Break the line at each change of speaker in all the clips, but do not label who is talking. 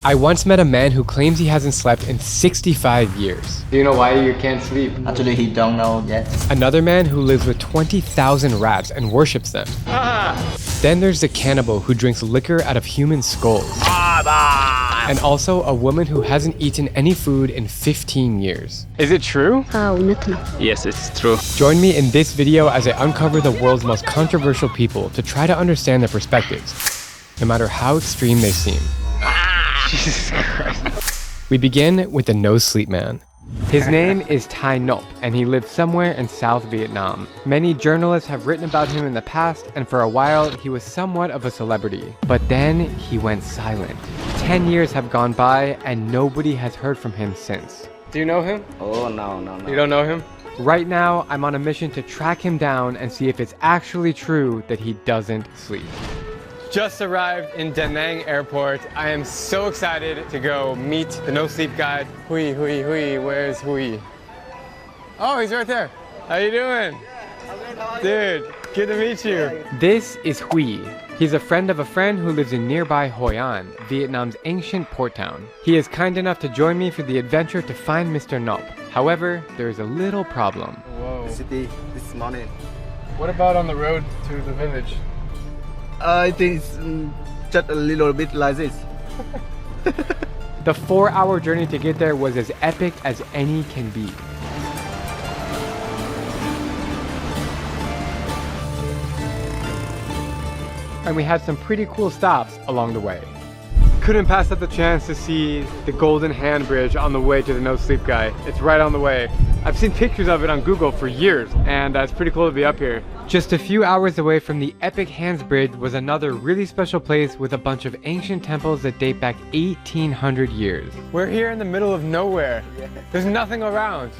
I once met a man who claims he hasn't slept in 65 years. Do you know why you can't sleep?
Actually, he don't know yet.
Another man who lives with 20,000 rats and worships them. Then there's the cannibal who drinks liquor out of human skulls. And also a woman who hasn't eaten any food in 15 years. Is it true?
Yes, it's true.
Join me in this video as I uncover the world's most controversial people to try to understand their perspectives, no matter how extreme they seem.
Jesus Christ.
We begin with the no-sleep man. His name is Thai Nop, and he lives somewhere in South Vietnam. Many journalists have written about him in the past, and for a while he was somewhat of a celebrity. But then he went silent. 10 years have gone by, and nobody has heard from him since. Do you know him?
Oh, no.
You don't know him? Right now, I'm on a mission to track him down and see if it's actually true that he doesn't sleep. Just arrived in Da Nang Airport. I am so excited to go meet the no sleep guide. Hui, where's Hui? Oh, he's right there. How you doing? Dude, good to meet you. This is Hui. He's a friend of a friend who lives in nearby Hoi An, Vietnam's ancient port town. He is kind enough to join me for the adventure to find Mr. Nop. However, there is a little problem.
Whoa. City this morning.
What about on the road to the village?
I think it's just a little bit like this.
The 4-hour journey to get there was as epic as any can be. And we had some pretty cool stops along the way. Couldn't pass up the chance to see the Golden Hand Bridge on the way to the No Sleep Guy. It's right on the way. I've seen pictures of it on Google for years, and it's pretty cool to be up here. Just a few hours away from the epic Hands Bridge was another really special place with a bunch of ancient temples that date back 1,800 years. We're here in the middle of nowhere. There's nothing around.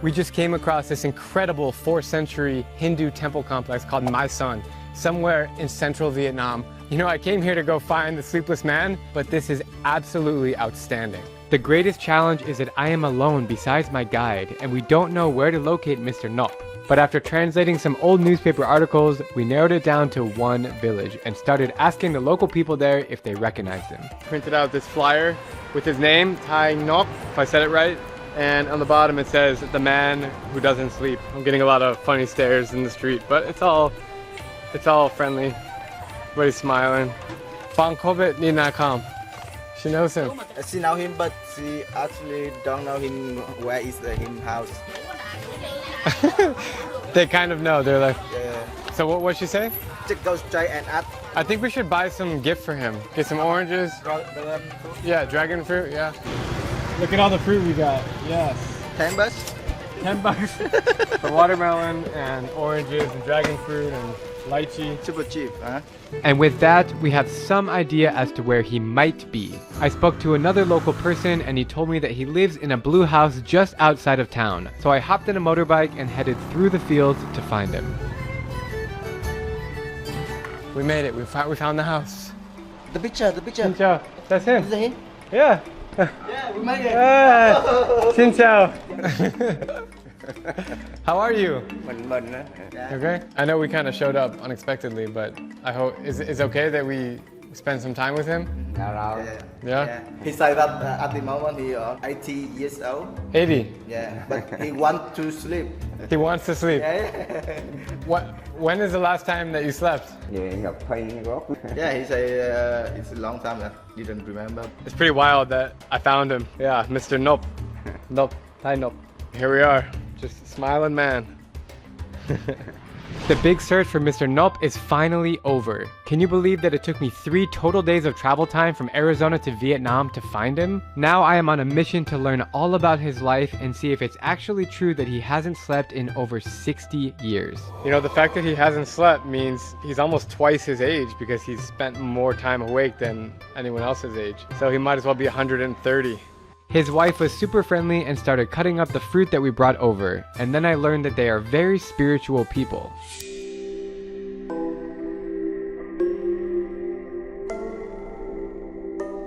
We just came across this incredible 4th century Hindu temple complex called My Son, somewhere in central Vietnam. You know, I came here to go find the sleepless man, but this is absolutely outstanding. The greatest challenge is that I am alone besides my guide, and we don't know where to locate Mr. Nop. But after translating some old newspaper articles, we narrowed it down to one village and started asking the local people there if they recognized him. Printed out this flyer with his name, Thai Nop, if I said it right. And on the bottom it says, the man who doesn't sleep. I'm getting a lot of funny stares in the street, but it's all friendly. Everybody's smiling. Phang Kovet Ni Na Kam. She knows him.
She know him, but she actually don't know him. Where is him house?
They kind of know. They're like.
Yeah.
So what'd she say?
Just go straight and ask.
I think we should buy some gift for him. Get some oranges. Yeah, dragon fruit. Yeah. Look at all the fruit we got. Yes.
10 bucks.
10 bucks. For watermelon and oranges and dragon fruit and lychee.
Super cheap, huh?
And with that, we have some idea as to where he might be. I spoke to another local person and he told me that he lives in a blue house just outside of town. So I hopped in a motorbike and headed through the fields to find him. We made it. We found the house.
The picture.
Xin chào. That's him.
Is that him?
Yeah.
Yeah, we made it.
Xin chào. How are you? Okay. I know we kind of showed up unexpectedly, but I hope it's okay that we spend some time with him. Yeah.
He said that at the moment he 80 years old.
80.
Yeah, but he wants to sleep.
He wants to sleep.
Yeah.
When is the last time that you slept?
Yeah, he say it's a long time. I didn't remember.
It's pretty wild that I found him. Yeah, Mr. Nop. Nop. Thai Nop. Here we are. Just a smiling man. The big search for Mr. Nop is finally over. Can you believe that it took me 3 total days of travel time from Arizona to Vietnam to find him? Now I am on a mission to learn all about his life and see if it's actually true that he hasn't slept in over 60 years. You know, the fact that he hasn't slept means he's almost twice his age because he's spent more time awake than anyone else's age. So he might as well be 130. His wife was super friendly and started cutting up the fruit that we brought over, and then I learned that they are very spiritual people.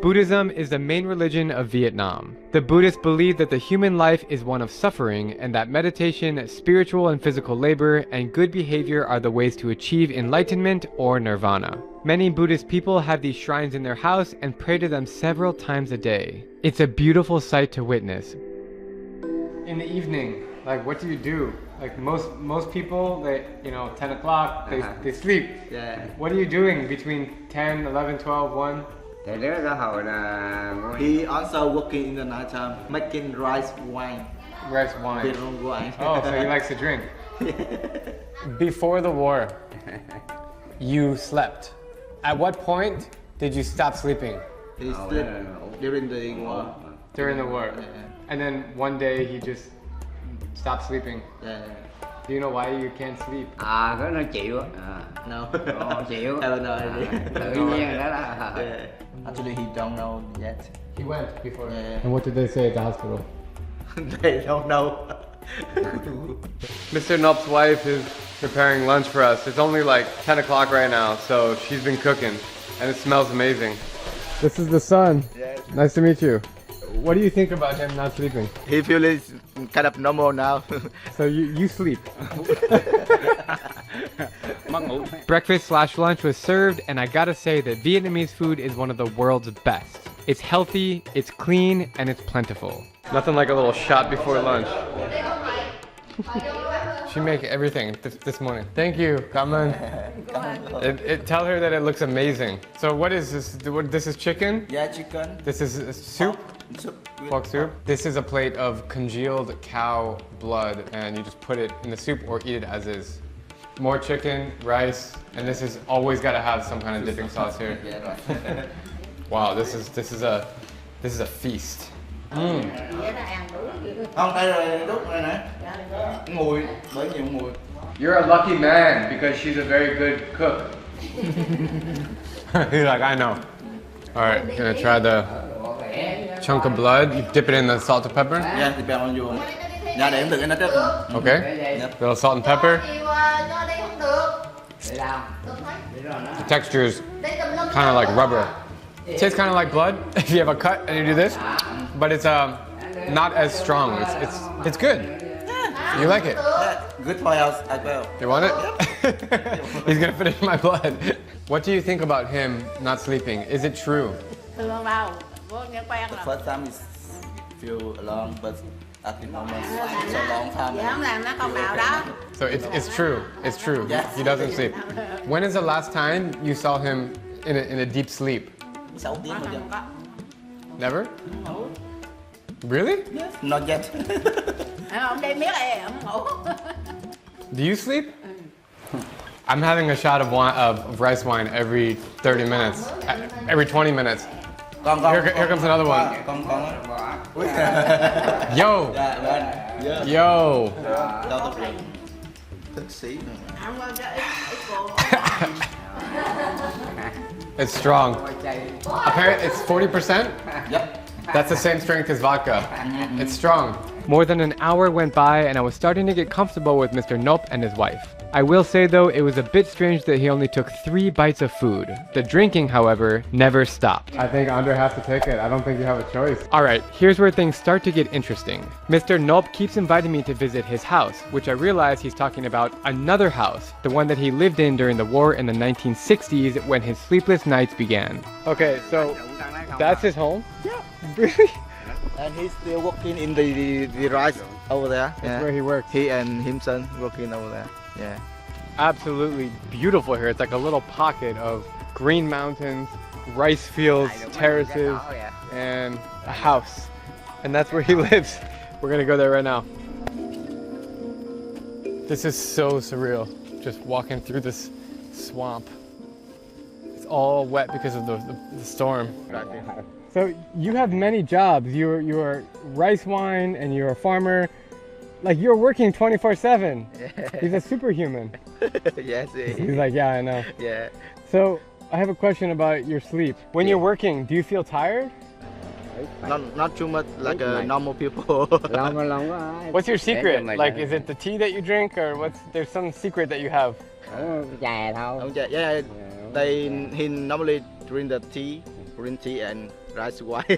Buddhism is the main religion of Vietnam. The Buddhists believe that the human life is one of suffering and that meditation, spiritual and physical labor, and good behavior are the ways to achieve enlightenment or nirvana. Many Buddhist people have these shrines in their house and pray to them several times a day. It's a beautiful sight to witness. In the evening, like what do you do? Like most people, they 10 o'clock, they sleep.
Yeah.
What are you doing between 10, 11, 12, 1?
Thì đứa đó hồi là
He also working in the night time, making rice wine.
Rice wine.
Beer wine.
Oh, so he likes to drink. Before the war, you slept. At what point did you stop sleeping?
He sleep during the war.
During the war.
Yeah.
And then one day he just stopped sleeping.
Yeah.
Do you know why you can't sleep?
cái nó chịu
No.
chịu
I don't know.
tự nhiên đó là
Yeah. Actually, he don't know yet.
He went before.
Yeah.
And what did they say at the hospital?
They don't know.
Mr. Nop's wife is preparing lunch for us. It's only like 10 o'clock right now, so she's been cooking, and it smells amazing. This is the son.
Yes.
Nice to meet you. What do you think about him not sleeping?
He feels kind of normal now.
So you sleep.
Mất ngủ.
Breakfast/lunch was served, and I gotta say that Vietnamese food is one of the world's best. It's healthy, it's clean, and it's plentiful. Nothing like a little shot before lunch. She make everything this morning. Thank you, Kaman. Tell her that it looks amazing. So what is this? This is chicken?
Yeah, chicken.
This is soup?
Soup.
Pork soup. This is a plate of congealed cow blood, and you just put it in the soup or eat it as is. More chicken, rice, and this is always got to have some kind of dipping sauce here.
Yeah, right.
Wow, this is a feast.
Không, đây rồi đút đây nè. Mùi, bởi nhiều mùi.
You're a lucky man because she's a very good cook. He's like, I know. All right, gonna try the chunk of blood. You dip it in the salt and pepper.
Yeah, depend on you. Dạ, để em tự nó trước.
Okay. Little salt and pepper. The texture is kind of like rubber. It tastes kind of like blood if you have a cut and you do this, but it's not as strong. It's good. You like it?
Yeah, good for us as well.
You want it? He's gonna finish my blood. What do you think about him not sleeping? Is it true?
Thường đâu, vô nghe quen rồi.
First time is feel alone, but at the moment it's a long time.
Dạ không làm nó con nào đó.
So it's true. It's true.
Yes.
He doesn't sleep. When is the last time you saw him in a deep sleep?
6 tiếng thôi chứ.
Không có.
Never? Really?
Yes. Not yet.
Ông đi miết này, ông ngủ.
Do you sleep? I'm having a shot of rice wine every 30 minutes, every 20 minutes.
Con.
Here comes another one.
Con.
Yo!
Dạ, vâng. Yeah.
Yo!
Đâu tập luyện. Thức sĩ nữa.
Ông ơi, cho ít cô.
It's strong. Apparently, it's 40%?
Yep.
That's the same strength as vodka. It's strong. More than an hour went by and I was starting to get comfortable with Mr. Nop and his wife. I will say though, it was a bit strange that he only took 3 bites of food. The drinking, however, never stopped. I think Andre has to take it. I don't think you have a choice. Alright, here's where things start to get interesting. Mr. Nop keeps inviting me to visit his house, which I realize he's talking about another house, the one that he lived in during the war in the 1960s when his sleepless nights began. Okay, so that's his home?
Yeah.
Really?
And he's still working in the rice over there.
That's where he works.
He and his son working over there. Yeah.
Absolutely beautiful here. It's like a little pocket of green mountains, rice fields, terraces, and a house. And that's where he lives. We're gonna go there right now. This is so surreal, just walking through this swamp. It's all wet because of the storm. So you have many jobs. You're rice wine and you're a farmer. Like you're working 24/7. He's a superhuman.
Yes.
He's like, yeah, I know.
Yeah.
So I have a question about your sleep. When you're working, do you feel tired?
Not too much like normal people.
What's your secret? Like, is it the tea that you drink, or there's some secret that you have?
Chè thôi.
Yeah. He normally drink the tea, green tea, and rice wine.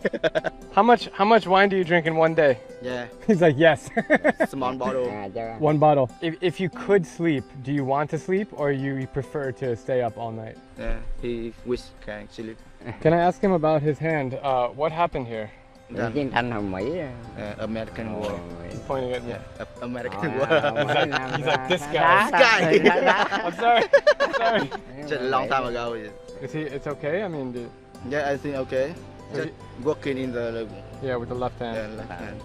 How much wine do you drink in one day?
Yeah,
He's like, yes.
small bottle.
One bottle. If you could sleep, do you want to sleep or you prefer to stay up all night?
Yeah, he wish can sleep.
Can I ask him about his hand? What happened here?
Chiến tranh hồng Mỹ.
American war.
He's pointing at me.
Yeah, American
Ờ,
war.
He's like, this guy.
Đá,
This guy.
I'm sorry. I'm sorry.
Just a long time ago.
It's okay? I mean,
Yeah, I think okay. Just working in the
yeah, with the left hand.
left hand.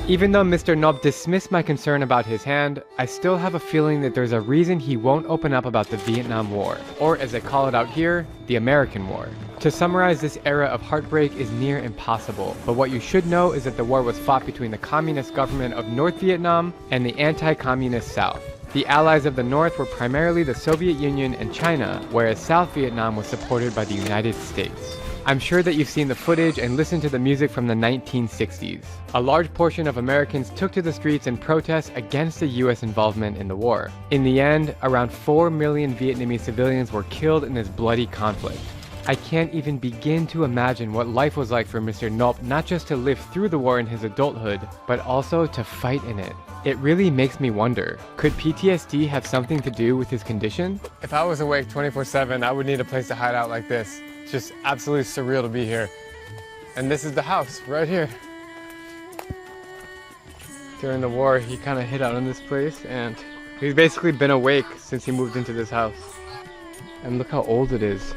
Even though Mr. Nop dismissed my concern about his hand, I still have a feeling that there's a reason he won't open up about the Vietnam War, or as they call it out here, the American War. To summarize, this era of heartbreak is near impossible, but what you should know is that the war was fought between the communist government of North Vietnam and the anti-communist South. The allies of the North were primarily the Soviet Union and China, whereas South Vietnam was supported by the United States. I'm sure that you've seen the footage and listened to the music from the 1960s. A large portion of Americans took to the streets in protest against the US involvement in the war. In the end, around 4 million Vietnamese civilians were killed in this bloody conflict. I can't even begin to imagine what life was like for Mr. Nop, not just to live through the war in his adulthood, but also to fight in it. It really makes me wonder, could PTSD have something to do with his condition? If I was awake 24/7, I would need a place to hide out like this. It's just absolutely surreal to be here. And this is the house, right here. During the war, he kind of hid out in this place, and he's basically been awake since he moved into this house. And look how old it is.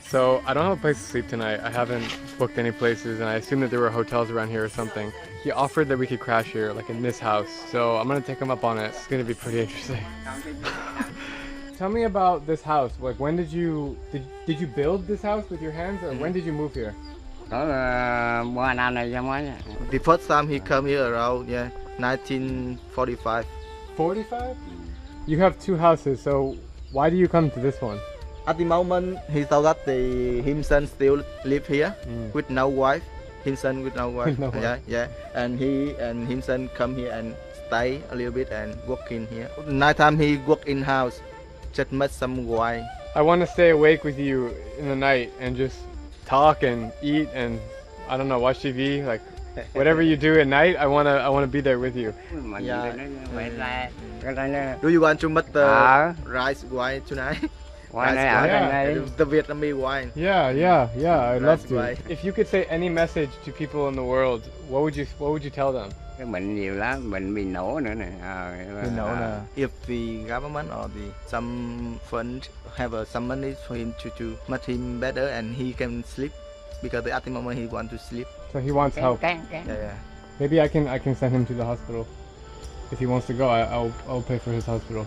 So I don't have a place to sleep tonight. I haven't booked any places, and I assume that there were hotels around here or something. He offered that we could crash here, like in this house. So I'm gonna take him up on it. It's gonna be pretty interesting. Tell me about this house. Like, when did you build this house with your hands, or when did you move here?
Có 3 năm này cho mới.
The first time he come here around 1945.
45? You have 2 houses, so why do you come to this one?
At the moment, he thought that himself still live here with no wife. Himself with no wife.
No wife.
Yeah. And himself come here and stay a little bit and work in here. Night time he work in house. Just met some wife.
I want to stay awake with you in the night and just talk and eat and, I don't know, watch TV. Like, whatever you do at night, I wanna be there with you.
Yeah.
Yeah.
Do you want to make the rice wine tonight?
Qua đây ở
Yeah.
trên đây.
The Vietnamese wine.
Yeah, I'd love
That's
to.
right.
If you could say any message to people in the world, what would you tell them?
Cái bệnh nhiều lắm, bệnh bị nổ nữa nè.
If the government or some fund have some money for him to make him better and he can sleep, because at the moment he want to sleep.
So he wants help.
Cái.
Yeah.
Maybe I can send him to the hospital. If he wants to go, I'll pay for his hospital.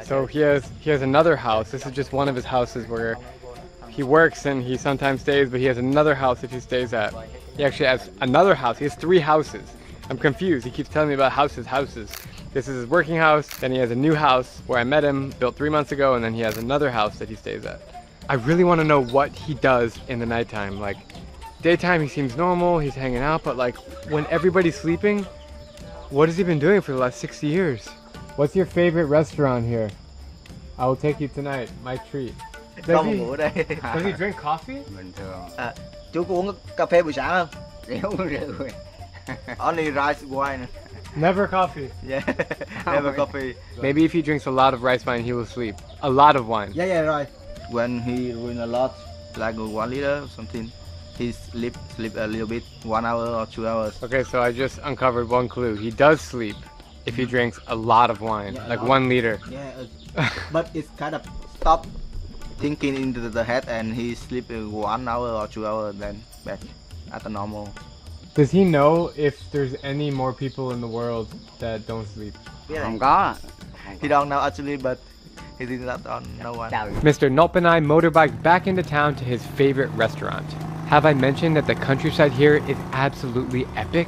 So he has another house. This is just one of his houses where he works and he sometimes stays, but he has another house that he stays at. He actually has another house. He has 3 houses. I'm confused. He keeps telling me about houses. This is his working house, then he has a new house where I met him, built 3 months ago, and then he has another house that he stays at. I really want to know what he does in the nighttime. Like, daytime he seems normal, he's hanging out, but like when everybody's sleeping, what has he been doing for the last 60 years? What's your favorite restaurant here? I will take you tonight, my treat. Does he drink coffee?
Bình thường.
Chú có uống cà phê buổi sáng không?
Uống rượu.
Only rice wine.
Never coffee.
Yeah, never coffee.
Maybe if he drinks a lot of rice wine, he will sleep. A lot of wine.
Yeah, right. When he drink a lot, like 1 liter or something, he sleep a little bit, 1 hour or 2 hours.
Okay, so I just uncovered one clue. He does sleep if he drinks a lot of wine,
Yeah,
like
a lot.
1 liter.
Yeah, but it's kind of stop thinking into the head and he sleep 1 hour or 2 hours, then back at the normal.
Does he know if there's any more people in the world that don't sleep?
Không có.
He don't know actually, but he thinks that on no one.
Mr. Nop and I motorbiked back into town to his favorite restaurant. Have I mentioned that the countryside here is absolutely epic?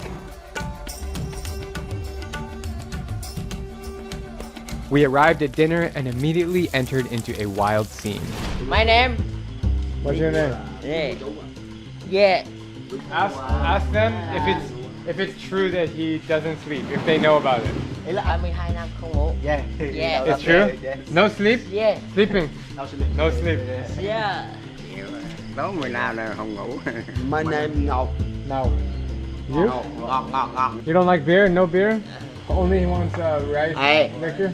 We arrived at dinner and immediately entered into a wild scene.
My name?
What's your name?
Yeah.
Ask them if it's true that he doesn't sleep, if they know about it.
32 năm không ngủ.
Yeah.
Yeah.
It's true?
Yeah.
No sleep?
Yeah.
Sleeping?
No sleep.
No sleep.
Yeah.
Đố người nào là không ngủ.
My name Ngọc.
No. You?
Ngọc.
You don't like beer? No beer? Only he wants rice
Hey.
liquor?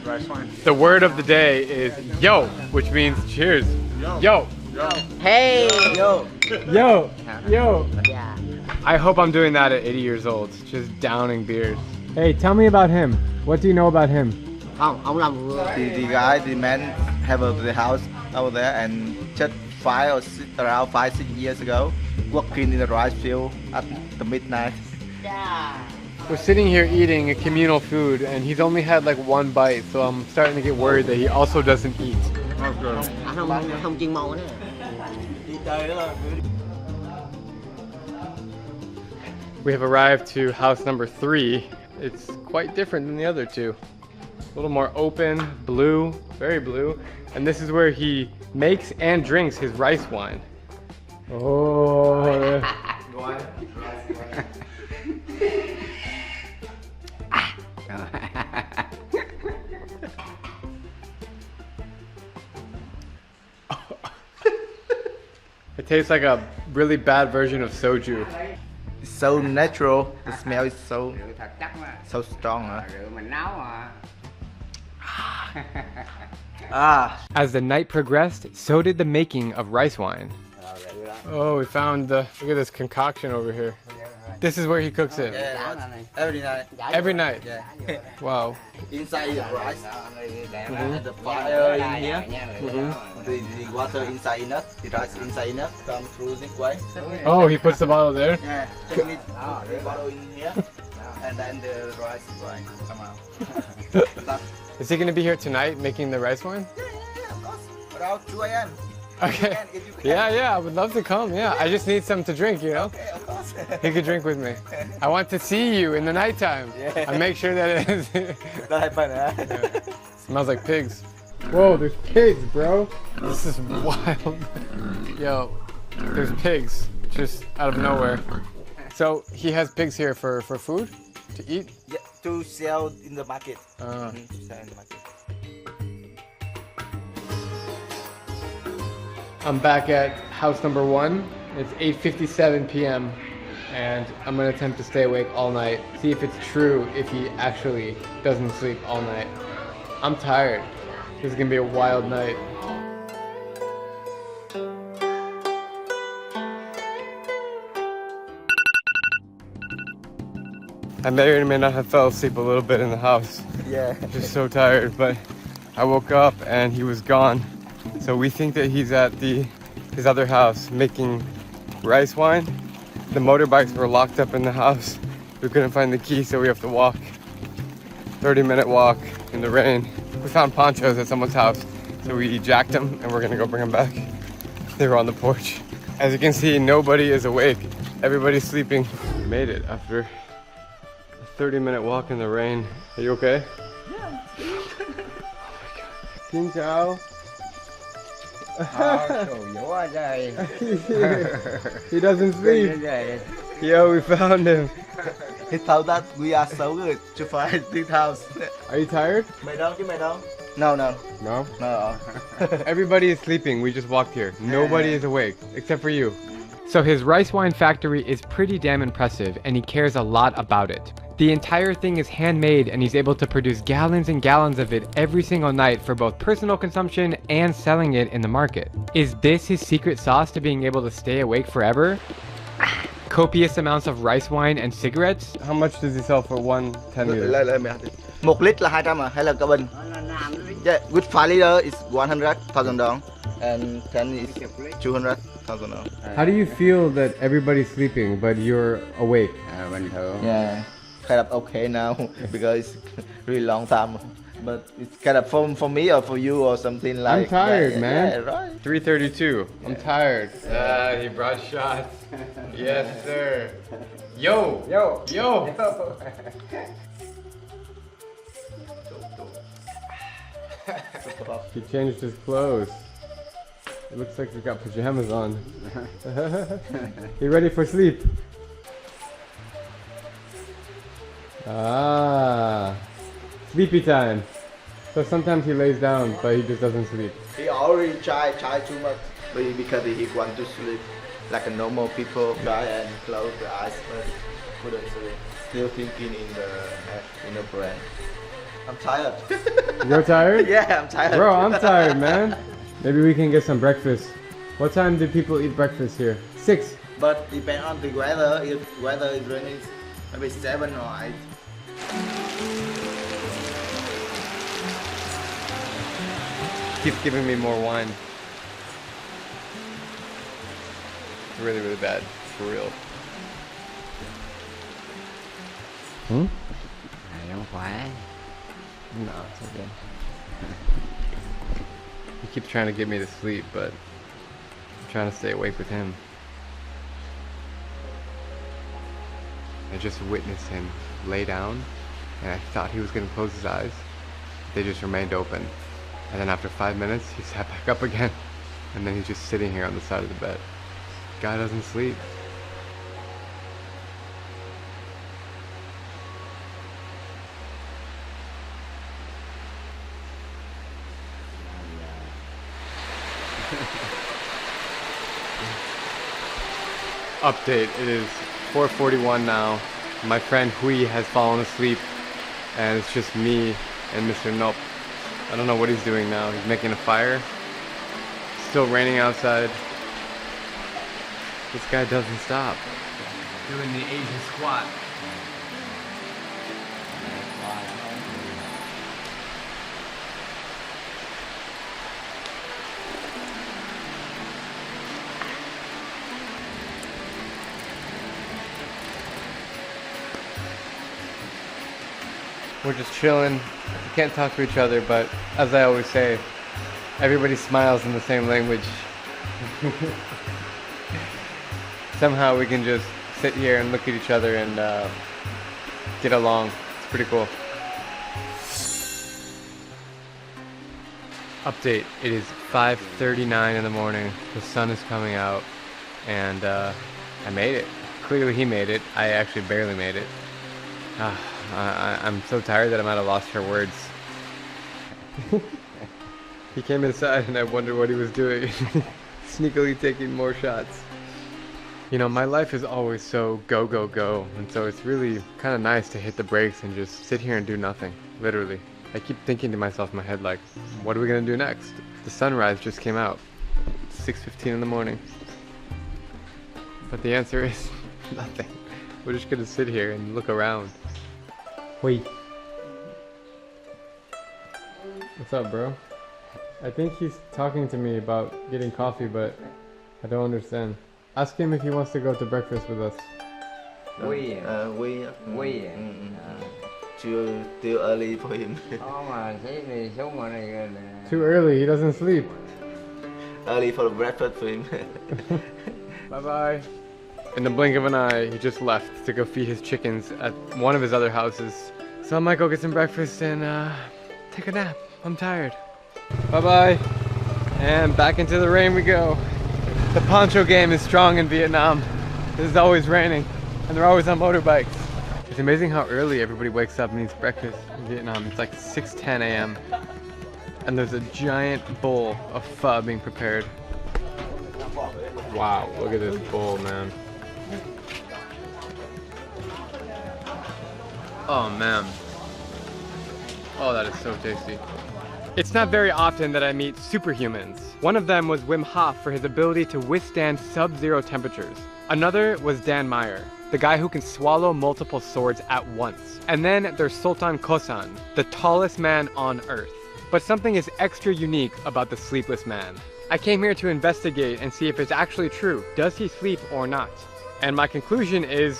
The word of the day is yo, which means cheers. Yo.
Hey.
Yo.
Yo. Yo.
Yeah.
I hope I'm doing that at 80 years old, just downing beers. Hey, tell me about him. What do you know about him?
Không, ông làm vừa.
The man have the house over there and just around 5-6 years ago, working in the rice field at the midnight.
Yeah.
We're sitting here eating a communal food and he's only had like one bite, so I'm starting to get worried that he also doesn't eat.
Anh không chuyên môn nữa.
We have arrived to house number 3. It's quite different than the other two. A little more open, blue, very blue. And this is where he makes and drinks his rice wine. Oh. It tastes like a really bad version of soju.
It's so natural. The smell is so
Rượu thật chắc mà.
so strong.
Rượu mình nấu mà.
As the night progressed, so did the making of rice wine. Oh, we found look at this concoction over here. This is where he cooks it.
Every night.
Every night.
Yeah.
Wow.
Inside the rice. And the fire in here. The water inside enough. The rice inside enough. Come through this way.
Oh, he puts the bottle there.
Yeah. Take it. The bottle in here. And then the rice wine come out.
Is he gonna be here tonight making the rice wine?
Yeah, of course. Around 2 a.m.
Okay.
If you can.
Yeah, I would love to come. Yeah, I just need some to drink, you know?
Okay, of course.
He could drink with me. I want to see you in the nighttime.
Yeah.
And make sure that it is.
That happen, huh?
Smells like pigs. Whoa, there's pigs, bro. This is wild. Yo, there's pigs just out of nowhere. So he has pigs here for food to eat?
Yeah, to sell in the market.
Uh,
To sell in the market.
I'm back at house number 1. It's 8:57 p.m. and I'm gonna attempt to stay awake all night. See if it's true if he actually doesn't sleep all night. I'm tired. This is gonna be a wild night. I may or may not have fell asleep a little bit in the house.
Yeah.
Just so tired, but I woke up and he was gone. So we think that he's at his other house making rice wine. The motorbikes were locked up in the house. We couldn't find the key, so we have to walk. 30-minute walk in the rain. We found ponchos at someone's house, so we jacked them and we're gonna go bring them back. They were on the porch. As you can see, nobody is awake. Everybody's sleeping. We made it after a 30-minute walk in the rain. Are you okay? Yeah. Oh my God. Xin chào. He doesn't sleep. Yo, we found him.
He thought that we are so good to find this house.
Are you tired?
Mày đâu chứ mày đâu? No.
No.
No.
Everybody is sleeping. We just walked here. Nobody is awake except for you. So his rice wine factory is pretty damn impressive and he cares a lot about it. The entire thing is handmade and he's able to produce gallons and gallons of it every single night for both personal consumption and selling it in the market. Is this his secret sauce to being able to stay awake forever? Copious amounts of rice wine and cigarettes? How much does he sell for one 10 liter?
Lên mày. 1 lít là 200 à hay là cả bình? Yeah, with 5 liter is 100,000 dong and 10 is 200,000 dong.
How do you feel that everybody's sleeping but you're awake?
Bình thường.
Yeah, kind of okay now because it's really long time. But it's kind of for me or for you or something like.
I'm tired,
that.
man.
Yeah, right.
3:32. I'm tired. He brought shots. Yes, sir. Yo. He changed his clothes. It looks like he's got pajamas on. You ready for sleep? Sleepy time. So sometimes he lays down, but he just doesn't sleep.
He already tried too much. because he want to sleep like a normal people. Try and close the eyes, but couldn't sleep. Still thinking in the brain. I'm tired.
You're tired?
Yeah, I'm tired.
Bro, I'm tired, man. Maybe we can get some breakfast. What time do people eat breakfast here? 6.
But depend on the weather. If weather is raining, maybe 7 or 8.
Keeps giving me more wine. Really, really bad. For real. Hmm?
Không khỏe.
No, it's okay. He keeps trying to get me to sleep, but I'm trying to stay awake with him. I just witnessed him lay down, and I thought he was going to close his eyes. They just remained open. And then after 5 minutes, he sat back up again. And then he's just sitting here on the side of the bed. Guy doesn't sleep. Update, it is 4:41 now. My friend Hui has fallen asleep, and it's just me and Mr. Nop. I don't know what he's doing now. He's making a fire. Still raining outside. This guy doesn't stop. Doing the Asian squat. We're just chilling. We can't talk to each other, but as I always say, everybody smiles in the same language. Somehow we can just sit here and look at each other and get along. It's pretty cool. Update, it is 5:39 in the morning. The sun is coming out, and I made it. Clearly he made it. I actually barely made it. I'm so tired that I might have lost for words. He came inside and I wondered what he was doing. Sneakily taking more shots. You know, my life is always so go, go, go. And so it's really kind of nice to hit the brakes and just sit here and do nothing. Literally. I keep thinking to myself in my head, like, what are we going to do next? The sunrise just came out. It's 6:15 in the morning. But the answer is nothing. We're just going to sit here and look around. Wait. What's up, bro? I think he's talking to me about getting coffee, but I don't understand. Ask him if he wants to go to breakfast with us.
We
Quy
too early for him.
Có mà thấy thì xuống ngoài này là
Too early, he doesn't sleep.
Early for breakfast for him.
Bye bye. In the blink of an eye, he just left to go feed his chickens at one of his other houses. So I might go get some breakfast and take a nap. I'm tired. Bye bye. And back into the rain we go. The poncho game is strong in Vietnam. It's always raining, and they're always on motorbikes. It's amazing how early everybody wakes up and eats breakfast in Vietnam. It's like 6:10 a.m. and there's a giant bowl of pho being prepared. Wow, look at this bowl, man. Oh man. Oh, that is so tasty. It's not very often that I meet superhumans. One of them was Wim Hof for his ability to withstand sub-zero temperatures. Another was Dan Meyer, the guy who can swallow multiple swords at once. And then there's Sultan Kosan, the tallest man on Earth. But something is extra unique about the sleepless man. I came here to investigate and see if it's actually true. Does he sleep or not? And my conclusion is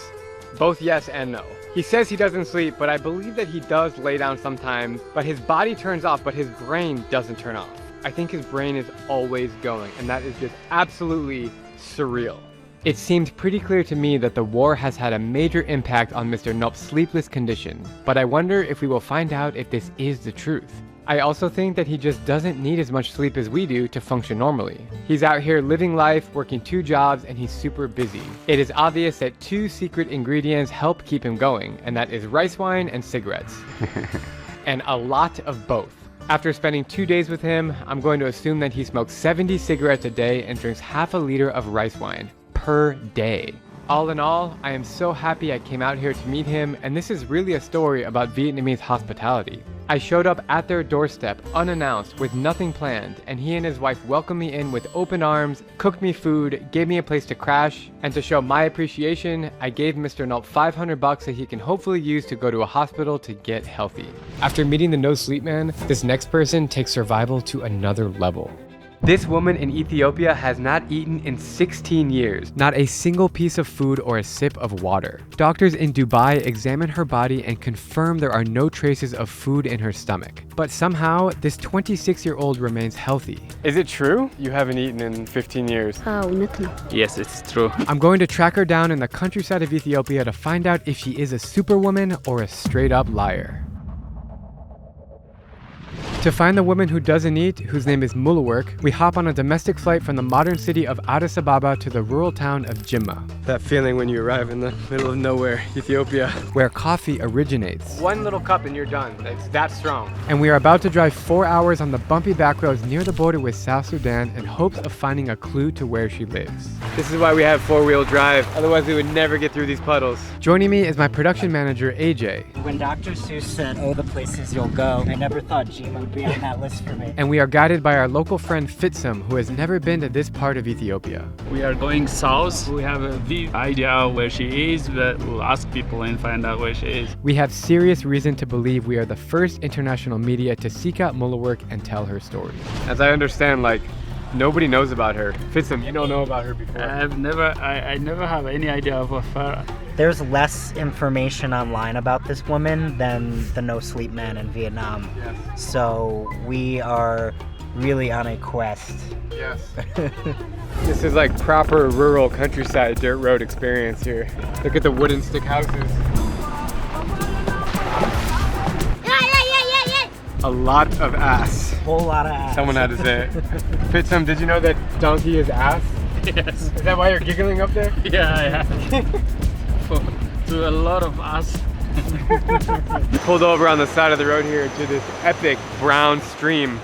both yes and no. He says he doesn't sleep, but I believe that he does lay down sometimes, but his body turns off, but his brain doesn't turn off. I think his brain is always going, and that is just absolutely surreal. It seemed pretty clear to me that the war has had a major impact on Mr. Nop's sleepless condition, but I wonder if we will find out if this is the truth. I also think that he just doesn't need as much sleep as we do to function normally. He's out here living life, working 2 jobs, and he's super busy. It is obvious that 2 secret ingredients help keep him going, and that is rice wine and cigarettes. And a lot of both. After spending 2 days with him, I'm going to assume that he smokes 70 cigarettes a day and drinks half a liter of rice wine per day. All in all, I am so happy I came out here to meet him, and this is really a story about Vietnamese hospitality. I showed up at their doorstep unannounced with nothing planned, and he and his wife welcomed me in with open arms, cooked me food, gave me a place to crash, and to show my appreciation, I gave Mr. Nulp $500 that he can hopefully use to go to a hospital to get healthy. After meeting the no sleep man, this next person takes survival to another level. This woman in Ethiopia has not eaten in 16 years, not a single piece of food or a sip of water. Doctors in Dubai examine her body and confirm there are no traces of food in her stomach. But somehow, this 26-year-old remains healthy. Is it true? You haven't eaten in 15 years.
Yes, it's true.
I'm going to track her down in the countryside of Ethiopia to find out if she is a superwoman or a straight-up liar. To find the woman who doesn't eat, whose name is Mulawir, we hop on a domestic flight from the modern city of Addis Ababa to the rural town of Jimma. That feeling when you arrive in the middle of nowhere, Ethiopia, where coffee originates. One little cup and you're done. It's that strong. And we are about to drive 4 hours on the bumpy back roads near the border with South Sudan in hopes of finding a clue to where she lives. This is why we have four-wheel drive, otherwise we would never get through these puddles. Joining me is my production manager, AJ.
When Dr. Seuss said, "Oh, the places you'll go," I never thought Jima would be on that list for me.
And we are guided by our local friend Fitsum, who has never been to this part of Ethiopia.
We are going south. We have a big idea where she is, but we'll ask people and find out where she is.
We have serious reason to believe we are the first international media to seek out Mulawir and tell her story. As I understand, nobody knows about her. Fitsum, you don't know about her before.
I never have any idea of her.
There's less information online about this woman than the no sleep man in Vietnam.
Yes.
So we are really on a quest.
Yes. This is like proper rural countryside dirt road experience here. Look at the wooden stick houses. A lot of ass.
Whole lot of ass.
Someone had to say it. Fitsum, did you know that donkey is ass?
Yes.
Is that why you're giggling up there?
Yeah, I have. To a lot of us.
Pulled over on the side of the road here to this epic brown stream,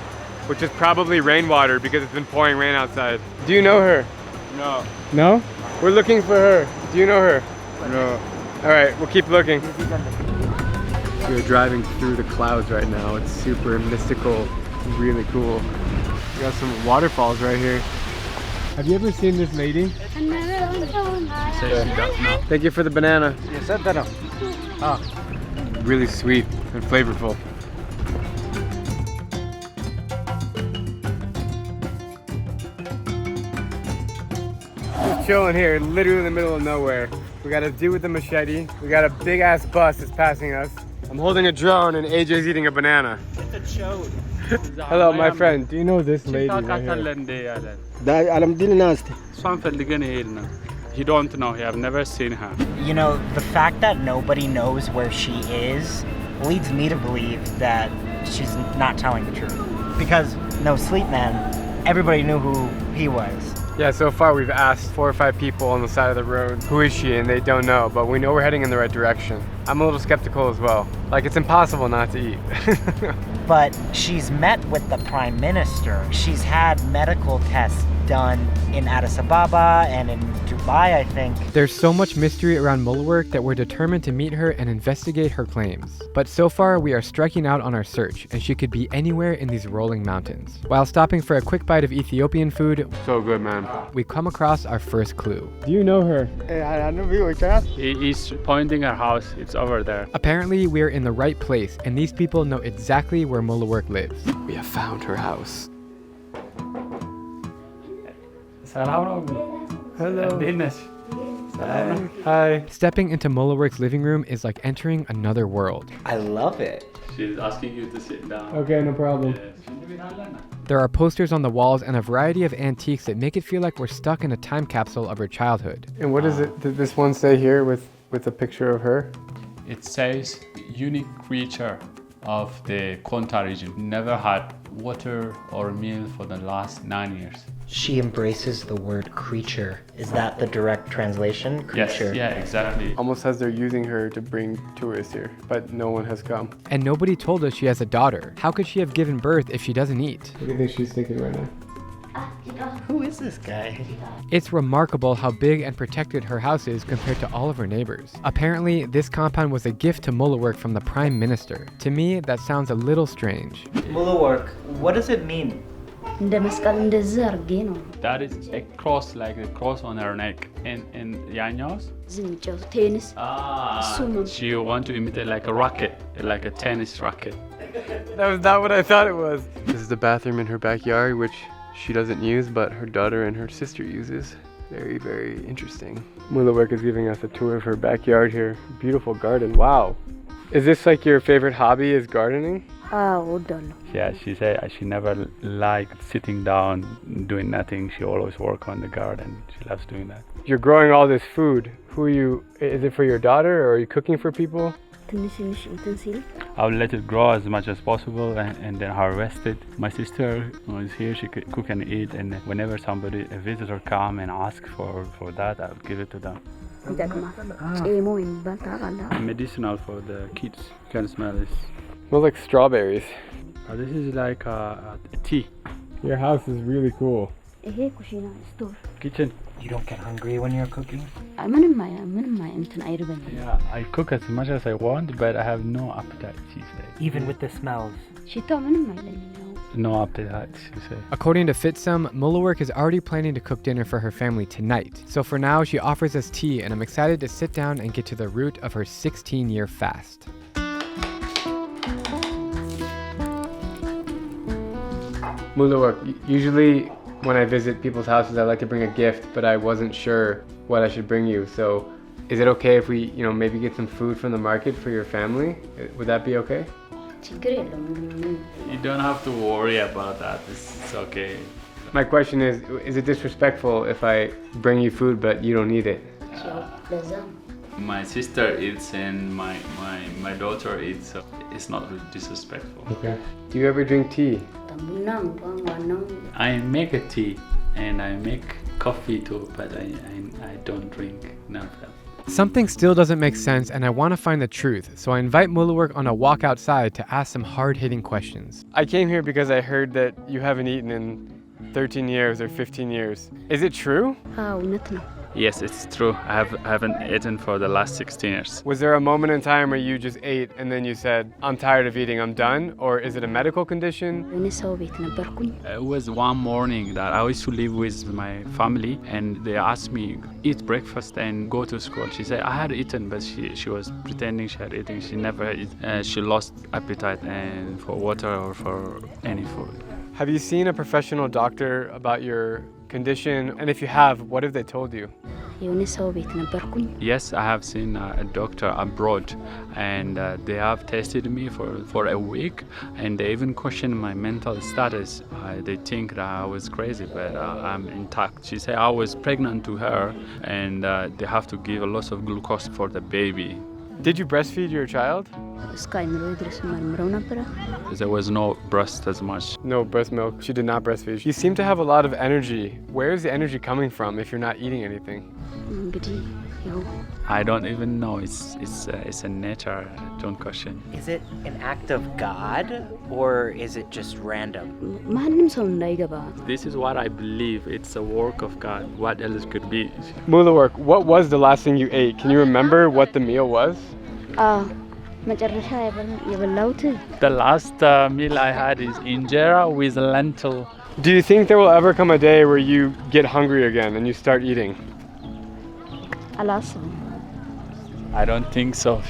which is probably rainwater because it's been pouring rain outside. Do you know her?
No.
No? We're looking for her. Do you know her? No. All right, we'll keep looking. We're driving through the clouds right now. It's super mystical, really cool. We got some waterfalls right here. Have you ever seen this lady? Thank you for the banana. Really sweet and flavorful. Just chilling here, literally in the middle of nowhere. We got a dude with a machete. We got a big ass bus that's passing us. I'm holding a drone and AJ's eating a banana.
It's a chode.
Hello, my friend. Do you know this lady right here?
He don't know. He have never seen her.
You know, the fact that nobody knows where she is leads me to believe that she's not telling the truth. Because no sleep man, everybody knew who he was.
Yeah, so far we've asked 4 or 5 people on the side of the road, who is she, and they don't know, but we know we're heading in the right direction. I'm a little skeptical as well. It's impossible not to eat.
But she's met with the Prime Minister. She's had medical tests done in Addis Ababa and in Dubai, I think.
There's so much mystery around Mulawir that we're determined to meet her and investigate her claims. But so far, we are striking out on our search, and she could be anywhere in these rolling mountains. While stopping for a quick bite of Ethiopian food, so good, man, we come across our first clue. Do you know her?
He is pointing her house. It's over there.
Apparently, we're in the right place, and these people know exactly where Mulawir lives. We have found her house.
Hello.
Hi. Stepping into Mulawir's living room is like entering another world.
I love it.
She's asking you to sit down.
Okay, no problem. There are posters on the walls and a variety of antiques that make it feel like we're stuck in a time capsule of her childhood. And what is it? Did this one say here with a picture of her?
It says unique creature of the Konta region. Never had water or meal for the last 9 years.
She embraces the word creature. Is that the direct translation? Creature.
Yes, yeah, exactly.
Almost as they're using her to bring tourists here, but no one has come. And nobody told us she has a daughter. How could she have given birth if she doesn't eat? What do you think she's thinking right now?
Who is this guy?
It's remarkable how big and protected her house is compared to all of her neighbors. Apparently, this compound was a gift to Mulawir from the Prime Minister. To me, that sounds a little strange.
Mulawir, what does it mean?
That is a cross, like a cross on her neck. And Yanyos? She want to imitate like a racket, like a tennis racket.
That was not what I thought it was. This is the bathroom in her backyard, which she doesn't use, but her daughter and her sister uses. Very, very interesting. Mulawir is giving us a tour of her backyard here. Beautiful garden, wow. Is this like your favorite hobby, is gardening?
Yeah, she said she never liked sitting down doing nothing. She always work on the garden. She loves doing that.
You're growing all this food. Who are you, is it for your daughter or are you cooking for people?
I'll let it grow as much as possible and then harvest it. My sister is here, she could cook and eat, and whenever a visitor come and ask for that, I'll give it to them. Medicinal for the kids. You can smell it.
Smells like strawberries.
This is like a tea.
Your house is really cool.
Kitchen.
You don't get hungry when you're cooking?
Yeah, I cook as much as I want, but I have no appetite, she said.
Even with the smells?
No appetite, she said.
According to Fitsum, Mulawir is already planning to cook dinner for her family tonight. So for now, she offers us tea, and I'm excited to sit down and get to the root of her 16-year fast. Mulawir, usually when I visit people's houses, I like to bring a gift, but I wasn't sure what I should bring you. So is it okay if we, maybe get some food from the market for your family? Would that be okay?
You don't have to worry about that. It's okay.
My question is it disrespectful if I bring you food but you don't eat it?
My sister eats and my daughter eats, so it's not really disrespectful.
Okay. Do you ever drink tea?
I make a tea and I make coffee too, but I don't drink none of them.
Something still doesn't make sense, and I want to find the truth, so I invite Mulawir on a walk outside to ask some hard-hitting questions. I came here because I heard that you haven't eaten in 13 years or 15 years. Is it true?
Yes, it's true. I haven't eaten for the last 16 years.
Was there a moment in time where you just ate and then you said, I'm tired of eating, I'm done? Or is it a medical condition?
It was one morning that I used to live with my family, and they asked me, eat breakfast and go to school. She said, I had eaten, but she was pretending she had eaten. She never ate. She lost appetite and for water or for any food.
Have you seen a professional doctor about your condition? And if you have, what have they told you?
Yes, I have seen a doctor abroad, and they have tested me for a week, and they even questioned my mental status. They think that I was crazy, but I'm intact. She said I was pregnant to her, and they have to give a lot of glucose for the baby.
Did you breastfeed your child?
There was no breast as much.
No breast milk. She did not breastfeed. You seem to have a lot of energy. Where is the energy coming from if you're not eating anything?
I don't even know. It's a nature. Don't question.
Is it an act of God, or is it just random?
This is what I believe. It's a work of God. What else could be?
Mulawir, what was the last thing you ate? Can you remember what the meal was?
The last meal I had is injera with lentil.
Do you think there will ever come a day where you get hungry again and you start eating?
I don't think so.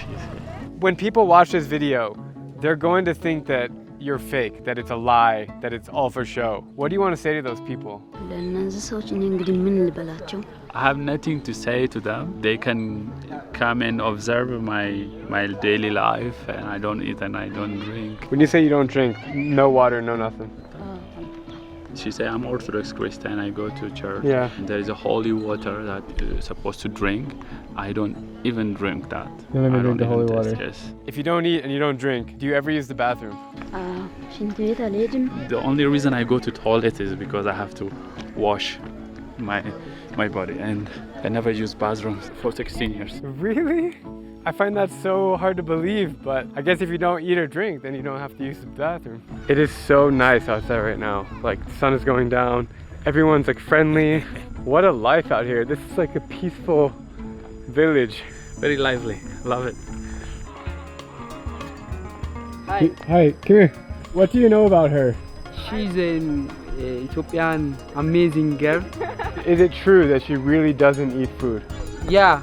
When people watch this video, they're going to think that you're fake, that it's a lie, that it's all for show. What do you want to say to those people?
I have nothing to say to them. They can come and observe my daily life, and I don't eat and I don't drink.
When you say you don't drink, no water, no nothing.
She said, I'm Orthodox Christian, I go to church.
Yeah.
There is a holy water that you're supposed to drink. I don't even drink that.
You don't even drink the holy
taste,
water?
yes.
If you don't eat and you don't drink, do you ever use the bathroom?
The only reason I go to toilet is because I have to wash my body, and I never used bathrooms for 16 years.
Really? I find that so hard to believe, but I guess if you don't eat or drink, then you don't have to use the bathroom. It is so nice outside right now. Like, the sun is going down, everyone's like friendly. What a life out here. This is like a peaceful village. Very lively, love it.
Hi.
Hi, come here. What do you know about her?
She's an Ethiopian amazing girl.
Is it true that she really doesn't eat food?
Yeah,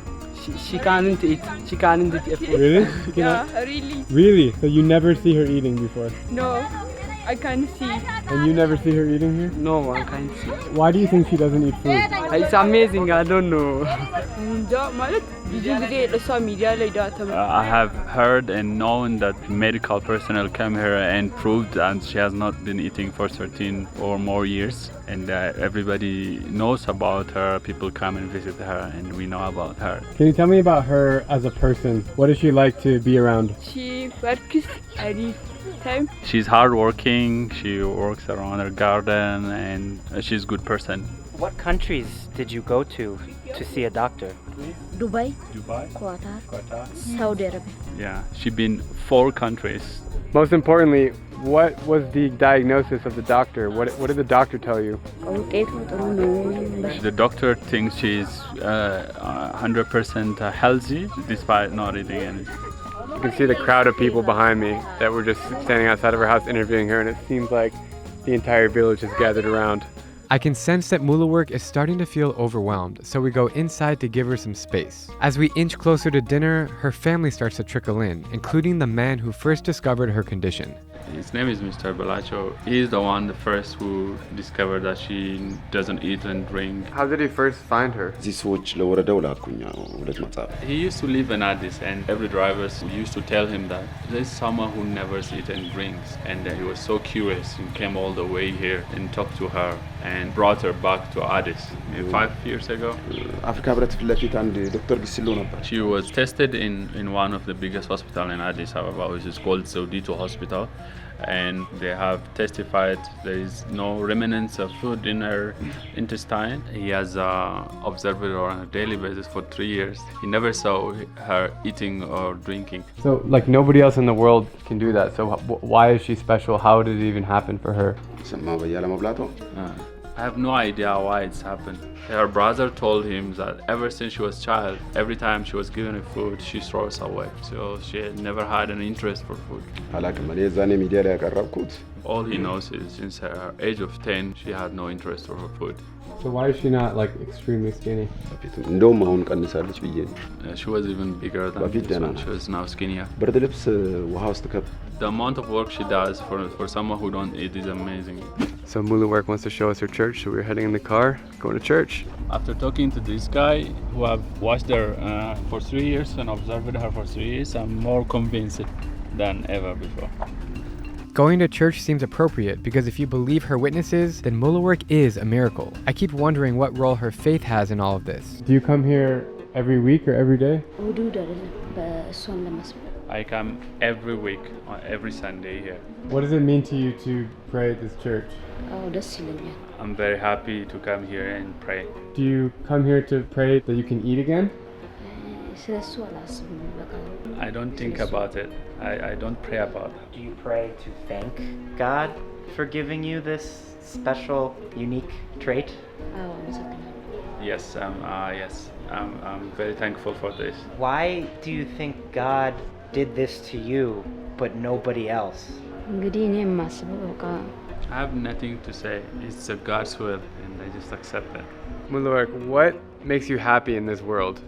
she can't eat. She can't eat food.
Really?
Yeah, really.
Really? So you never see her eating before?
No, I can't see.
And you never see her eating here?
No, I can't see.
Why do you think she doesn't eat food?
It's amazing. I don't know.
I have heard and known that medical personnel come here and proved that she has not been eating for 13 or more years, and everybody knows about her. People come and visit her, and we know about her.
Can you tell me about her as a person? What is she like to be around?
She works any time.
She's hardworking. She works around her garden, and she's a good person.
What countries did you go to see a doctor?
Dubai,
Dubai,
Qatar, Saudi Arabia.
yeah, she's been 4 countries.
Most importantly, what was the diagnosis of the doctor? What did the doctor tell you?
The doctor thinks she's 100% healthy despite not eating anything.
You can see the crowd of people behind me that were just standing outside of her house interviewing her, and it seems like the entire village has gathered around. I can sense that Mulawir is starting to feel overwhelmed, so we go inside to give her some space. As we inch closer to dinner, her family starts to trickle in, including the man who first discovered her condition.
His name is Mr. Balacho. He's the one, the first who discovered that she doesn't eat and drink.
How did he first find her?
He used to live in Addis, and every driver used to tell him that there's someone who never eats and drinks, and he was so curious and came all the way here and talked to her and brought her back to Addis 5 years ago. She was tested in one of the biggest hospitals in Addis Ababa, which is called Zewditu Hospital, and they have testified there is no remnants of food in her intestine. He has observed her on a daily basis for 3 years. He never saw her eating or drinking.
So, like, nobody else in the world can do that. So why is she special? How did it even happen for her?
I have no idea why it's happened. Her brother told him that ever since she was a child, every time she was given her food, she throws away. So she had never had an interest for food. All he knows is since her age of 10, she had no interest for her food.
So why is she not, like, extremely skinny?
She was even bigger than this one. She was now skinnier. The amount of work she does for someone who don't eat is amazing.
So Mulawir wants to show us her church, so we're heading in the car, going to church.
After talking to this guy who have watched her for 3 years and observed her for 3 years, I'm more convinced than ever before.
Going to church seems appropriate because if you believe her witnesses, then Mulawir is a miracle. I keep wondering what role her faith has in all of this. Do you come here every week or every day?
I come every week, every Sunday here.
What does it mean to you to pray at this church?
I'm very happy to come here and pray.
Do you come here to pray that you can eat again?
I don't think about it. I don't pray about it.
Do you pray to thank God for giving you this special, unique trait?
Yes, I'm very thankful for this.
Why do you think God did this to you, but nobody else?
I have nothing to say. It's God's will, and I just accept it.
Mulawir, what makes you happy in this world?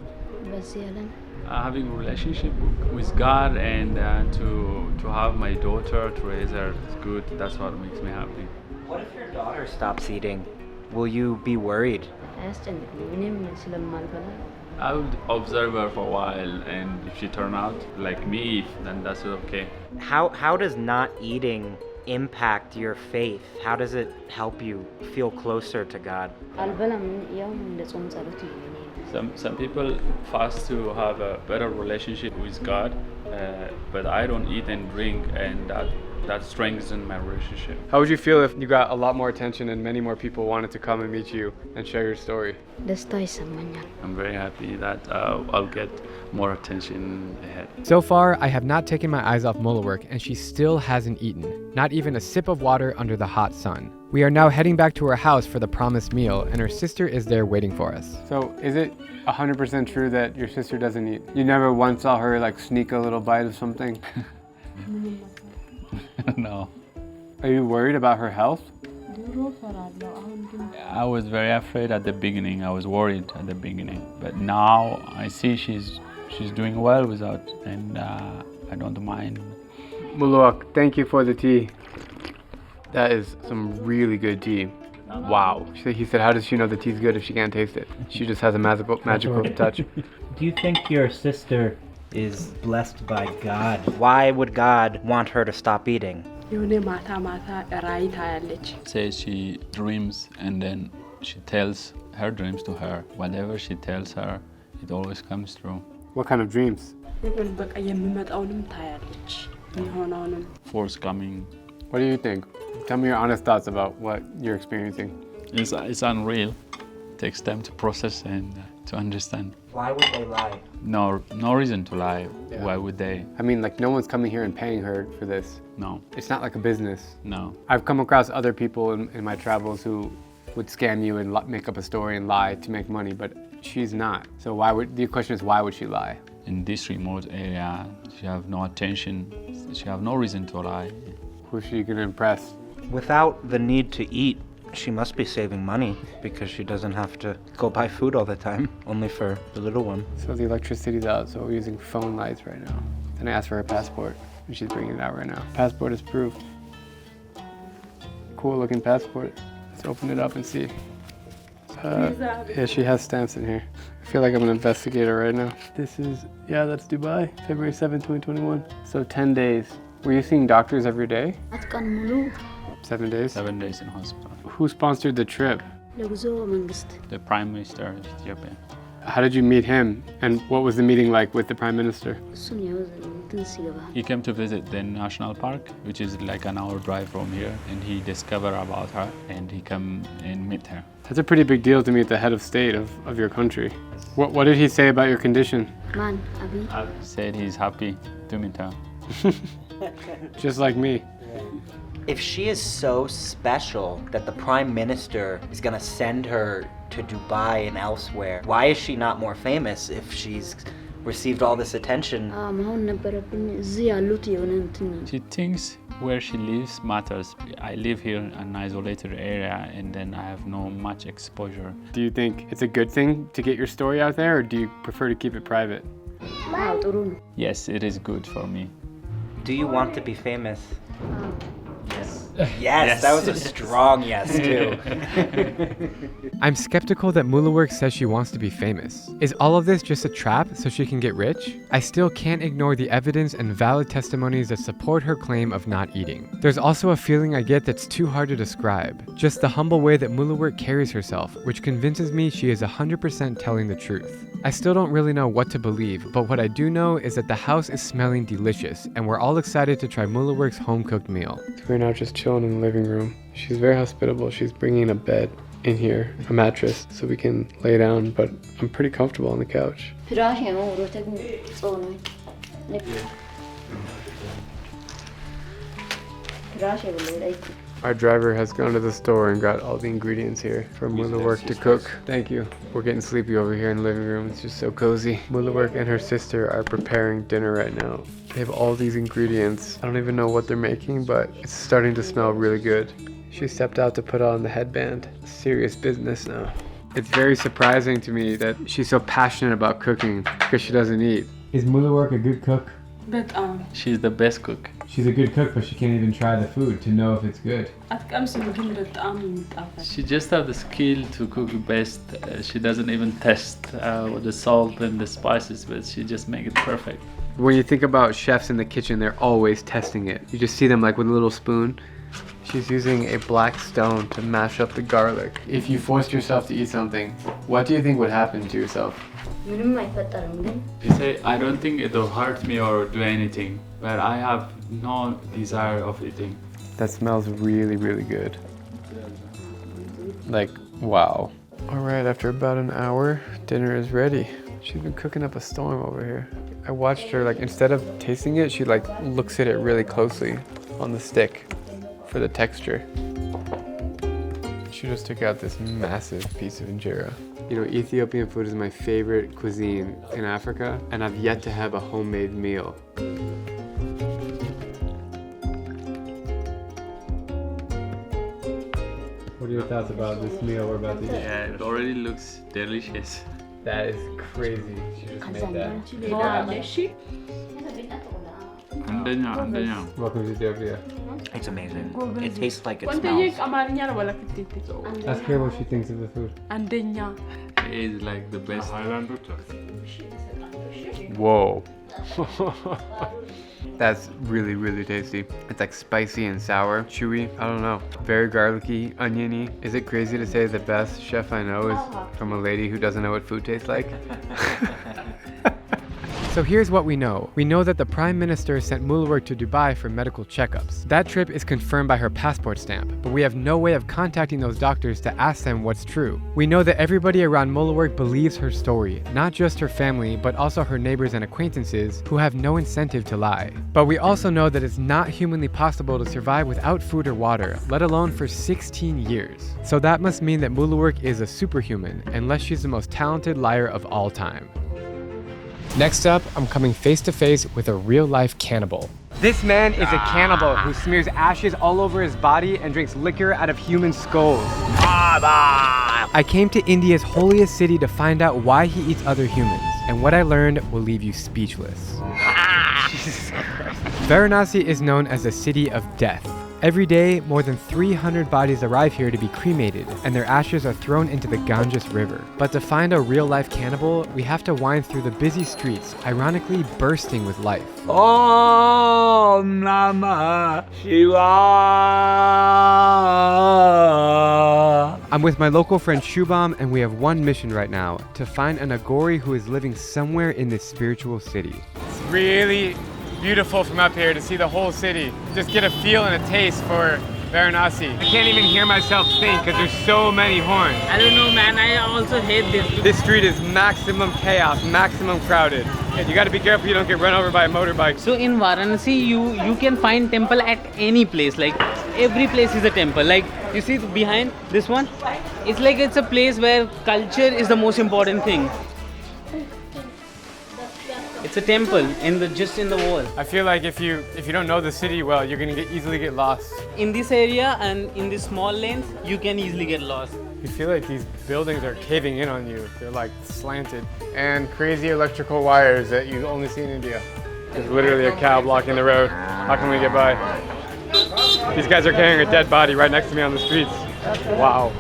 Having a relationship with God and to have my daughter, to raise her is good. That's what makes me happy.
What if your daughter stops eating? Will you be worried?
I would observe her for a while, and if she turn out like me, then that's okay.
How does not eating impact your faith? How does it help you feel closer to God?
Some people fast to have a better relationship with God, but I don't eat and drink, and that That strengthens my relationship.
How would you feel if you got a lot more attention and many more people wanted to come and meet you and share your story?
Desta isamanya.
I'm very happy that I'll get more attention ahead.
So far, I have not taken my eyes off Mulawir, and she still hasn't eaten, not even a sip of water under the hot sun. We are now heading back to her house for the promised meal, and her sister is there waiting for us. So, is it 100% true that your sister doesn't eat? You never once saw her like sneak a little bite of something?
No.
Are you worried about her health?
I was very afraid at the beginning. I was worried at the beginning, but now I see she's doing well without, and I don't mind.
Mulawir, thank you for the tea. That is some really good tea. Wow. He said, how does she know the tea's good if she can't taste it? She just has a magical touch.
Do you think your sister is blessed by God? Why would God want her to stop eating?
Says she dreams and then she tells her dreams to her. Whatever she tells her, it always comes true.
What kind of dreams?
Force coming.
What do you think? Tell me your honest thoughts about what you're experiencing.
It's unreal. It takes time to process and to understand.
Why would they lie?
No reason to lie. Yeah. Why would they?
I mean, like, no one's coming here and paying her for this.
No.
It's not like a business.
No.
I've come across other people in my travels who would scam you and make up a story and lie to make money, but she's not. So the question is, why would she lie?
In this remote area, she have no attention. She have no reason to lie.
Who's she gonna impress?
Without the need to eat, she must be saving money because she doesn't have to go buy food all the time, only for the little one.
So the electricity's out, so we're using phone lights right now. Then I asked for her passport, and she's bringing it out right now. Passport is proof. Cool looking passport. Let's open it up and see. Yeah, she has stamps in here. I feel like I'm an investigator right now. This is, that's Dubai, February 7, 2021. So 10 days. Were you seeing doctors every day? 7 days?
7 days in hospital.
Who sponsored the trip?
The Prime Minister of Ethiopia.
How did you meet him? And what was the meeting like with the Prime Minister?
He came to visit the national park, which is like an hour drive from here, and he discovered about her, and he come and meet her.
That's a pretty big deal to meet the head of state of your country. What did he say about your condition?
He said he's happy to meet her.
Just like me.
If she is so special that the Prime Minister is gonna send her to Dubai and elsewhere, why is she not more famous if she's received all this attention?
She thinks where she lives matters. I live here in an isolated area and then I have no much exposure.
Do you think it's a good thing to get your story out there, or do you prefer to keep it private?
Yes, it is good for me.
Do you want to be famous? Yes, that was a strong yes too.
I'm skeptical that Mulawir says she wants to be famous. Is all of this just a trap so she can get rich? I still can't ignore the evidence and valid testimonies that support her claim of not eating. There's also a feeling I get that's too hard to describe. Just the humble way that Mulawir carries herself, which convinces me she is 100% telling the truth. I still don't really know what to believe, but what I do know is that the house is smelling delicious, and we're all excited to try Mulawir's home-cooked meal. We're now just chilling in the living room. She's very hospitable. She's bringing a bed in here, a mattress, so we can lay down, but I'm pretty comfortable on the couch. Our driver has gone to the store and got all the ingredients here for Mulawir to cook. Thank you. We're getting sleepy over here in the living room. It's just so cozy. Mulawir and her sister are preparing dinner right now. They have all these ingredients. I don't even know what they're making, but it's starting to smell really good. She stepped out to put on the headband. Serious business now. It's very surprising to me that she's so passionate about cooking because she doesn't eat. Is Mulawir a good cook?
But
She's the best cook.
She's a good cook, but she can't even try the food to know if it's good.
She just have the skill to cook best. She doesn't even test with the salt and the spices, but she just make it perfect.
When you think about chefs in the kitchen, they're always testing it. You just see them like with a little spoon. She's using a black stone to mash up the garlic. If you forced yourself to eat something, what do you think would happen to yourself?
He said, I don't think it'll hurt me or do anything, but I have no desire of eating.
That smells really, really good. Like, wow. All right, after about an hour, dinner is ready. She's been cooking up a storm over here. I watched her, like, instead of tasting it, she like looks at it really closely on the stick for the texture. She just took out this massive piece of injera. You know, Ethiopian food is my favorite cuisine in Africa, and I've yet to have a homemade meal. What are your thoughts about this meal we're about to eat?
Yeah, it already looks delicious.
That is crazy. She just made that. Welcome to Ethiopia.
It's amazing. It tastes like it
Ask
her what she thinks of the food.
It is like the best.
Whoa. That's really, really tasty. It's like spicy and sour, chewy. I don't know. Very garlicky, oniony. Is it crazy to say the best chef I know is from a lady who doesn't know what food tastes like? So here's what we know. We know that the Prime Minister sent Mulawir to Dubai for medical checkups. That trip is confirmed by her passport stamp, but we have no way of contacting those doctors to ask them what's true. We know that everybody around Mulawir believes her story, not just her family, but also her neighbors and acquaintances who have no incentive to lie. But we also know that it's not humanly possible to survive without food or water, let alone for 16 years. So that must mean that Mulawir is a superhuman, unless she's the most talented liar of all time. Next up, I'm coming face to face with a real-life cannibal. This man is a cannibal who smears ashes all over his body and drinks liquor out of human skulls. I came to India's holiest city to find out why he eats other humans, and what I learned will leave you speechless. Jesus Christ. Varanasi is known as the city of death. Every day, more than 300 bodies arrive here to be cremated, and their ashes are thrown into the Ganges River. But to find a real-life cannibal, we have to wind through the busy streets, ironically bursting with life.
Om Namah Shivaya.
I'm with my local friend Shubham, and we have one mission right now, to find an Aghori who is living somewhere in this spiritual city. It's really beautiful from up here to see the whole city. Just get a feel and a taste for Varanasi. I can't even hear myself think because there's so many horns.
I don't know, man. I also hate this.
This street is maximum chaos, maximum crowded. And you got to be careful you don't get run over by a motorbike.
So in Varanasi, you can find temple at any place. Like every place is a temple. Like you see behind this one, it's like it's a place where culture is the most important thing. It's a temple just in the wall.
I feel like if you don't know the city well, you're gonna easily get lost.
In this area and in these small lanes, you can easily get lost.
You feel like these buildings are caving in on you. They're like slanted. And crazy electrical wires that you only see in India. There's literally a cow blocking the road. How can we get by? These guys are carrying a dead body right next to me on the streets. Wow.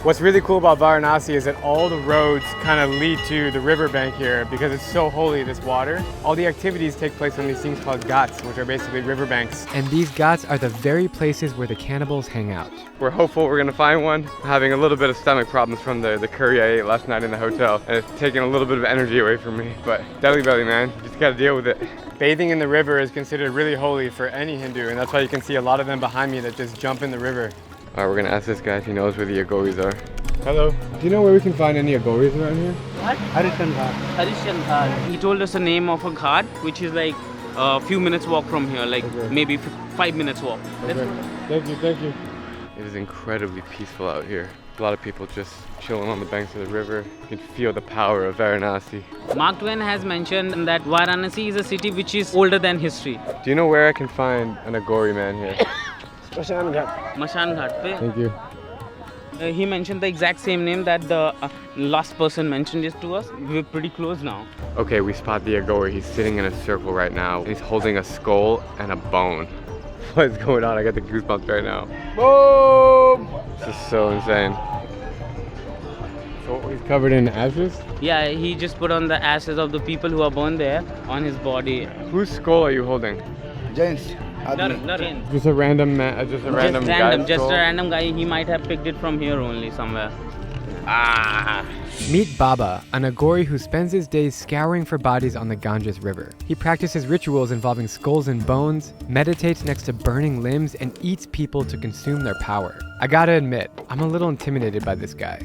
What's really cool about Varanasi is that all the roads kind of lead to the riverbank here because it's so holy, this water. All the activities take place on these things called ghats, which are basically riverbanks. And these ghats are the very places where the cannibals hang out. We're hopeful we're gonna find one. I'm having a little bit of stomach problems from the curry I ate last night in the hotel. And it's taking a little bit of energy away from me. But deli belly, man, you just gotta deal with it. Bathing in the river is considered really holy for any Hindu, and that's why you can see a lot of them behind me that just jump in the river. All right, we're gonna ask this guy if he knows where the Aghoris are. Hello. Do you know where we can find any Aghoris around here?
What? Harishan Ghat. He told us the name of a ghat, which is like a few minutes walk from here, like maybe 5 minutes walk.
Okay. Thank you, thank you. It is incredibly peaceful out here. A lot of people just chilling on the banks of the river. You can feel the power of Varanasi.
Mark Twain has mentioned that Varanasi is a city which is older than history.
Do you know where I can find an Aghori man here?
Mashan Ghat pe.
Thank you.
He mentioned the exact same name that the last person mentioned it to us. We're pretty close now.
Okay, we spot the Aghori. He's sitting in a circle right now. He's holding a skull and a bone. What is going on? I got the goosebumps right now. Boom! This is so insane. So he's covered in ashes?
Yeah, he just put on the ashes of the people who are born there on his body.
Whose skull are you holding?
James.
Just a random man, just a random guy.
Just a random guy. He might have picked it from here only somewhere.
Meet Baba, an Aghori who spends his days scouring for bodies on the Ganges River. He practices rituals involving skulls and bones, meditates next to burning limbs, and eats people to consume their power. I gotta admit, I'm a little intimidated by this guy.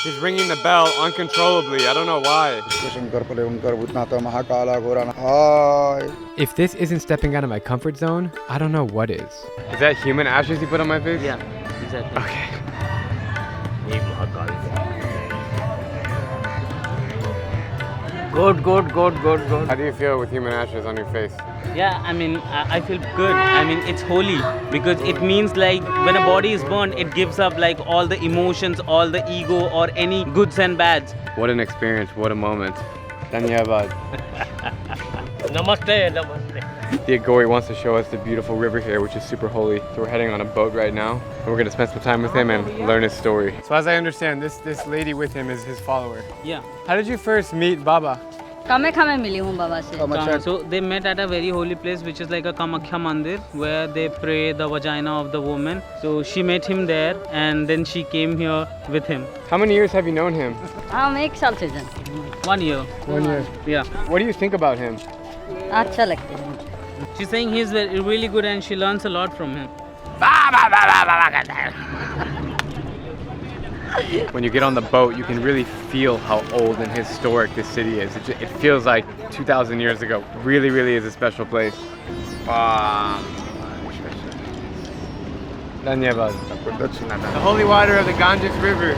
He's ringing the bell uncontrollably. I don't know why. If this isn't stepping out of my comfort zone, I don't know what is. Is that human ashes you put on my face?
Yeah, exactly.
Okay.
Good.
How do you feel with human ashes on your face?
Yeah, I mean, I feel good. I mean, it's holy because it means like when a body is burned, it gives up like all the emotions, all the ego, or any goods and bads.
What an experience, what a moment. Dhanyavad.
Namaste.
The Aghori wants to show us the beautiful river here, which is super holy. So we're heading on a boat right now. And we're gonna spend some time with him and learn his story. So as I understand, this lady with him is his follower.
Yeah.
How did you first meet Baba?
कामे मिली हूँ बाबा से.
So they met at a very holy place, which is like a Kamakhya Mandir, where they pray the vagina of the woman. So she met him there, and then she came here with him.
How many years have you known him?
हम 1 साल से जन.
1 year.
1 year.
Yeah.
What do you think about him?
अच्छा लगता है.
She's saying he's really good, and she learns a lot from him.
When you get on the boat, you can really feel how old and historic this city is. It feels like 2,000 years ago. Really, really is a special place. Dhanyavad. The holy water of the Ganges River.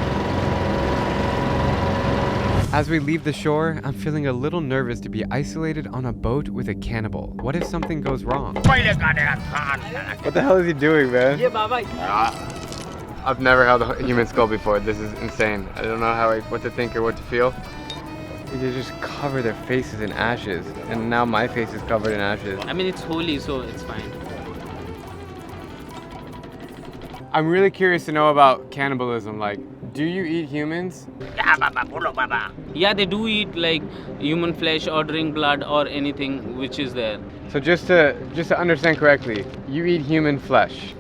As we leave the shore, I'm feeling a little nervous to be isolated on a boat with a cannibal. What if something goes wrong? What the hell is he doing, man? I've never held a human skull before. This is insane. I don't know what to think or what to feel. They just cover their faces in ashes, and now my face is covered in ashes.
I mean, it's holy, so it's fine.
I'm really curious to know about cannibalism. Like, do you eat humans?
Yeah, they do eat like human flesh or drink blood or anything which is there.
So just to understand correctly, you eat human flesh.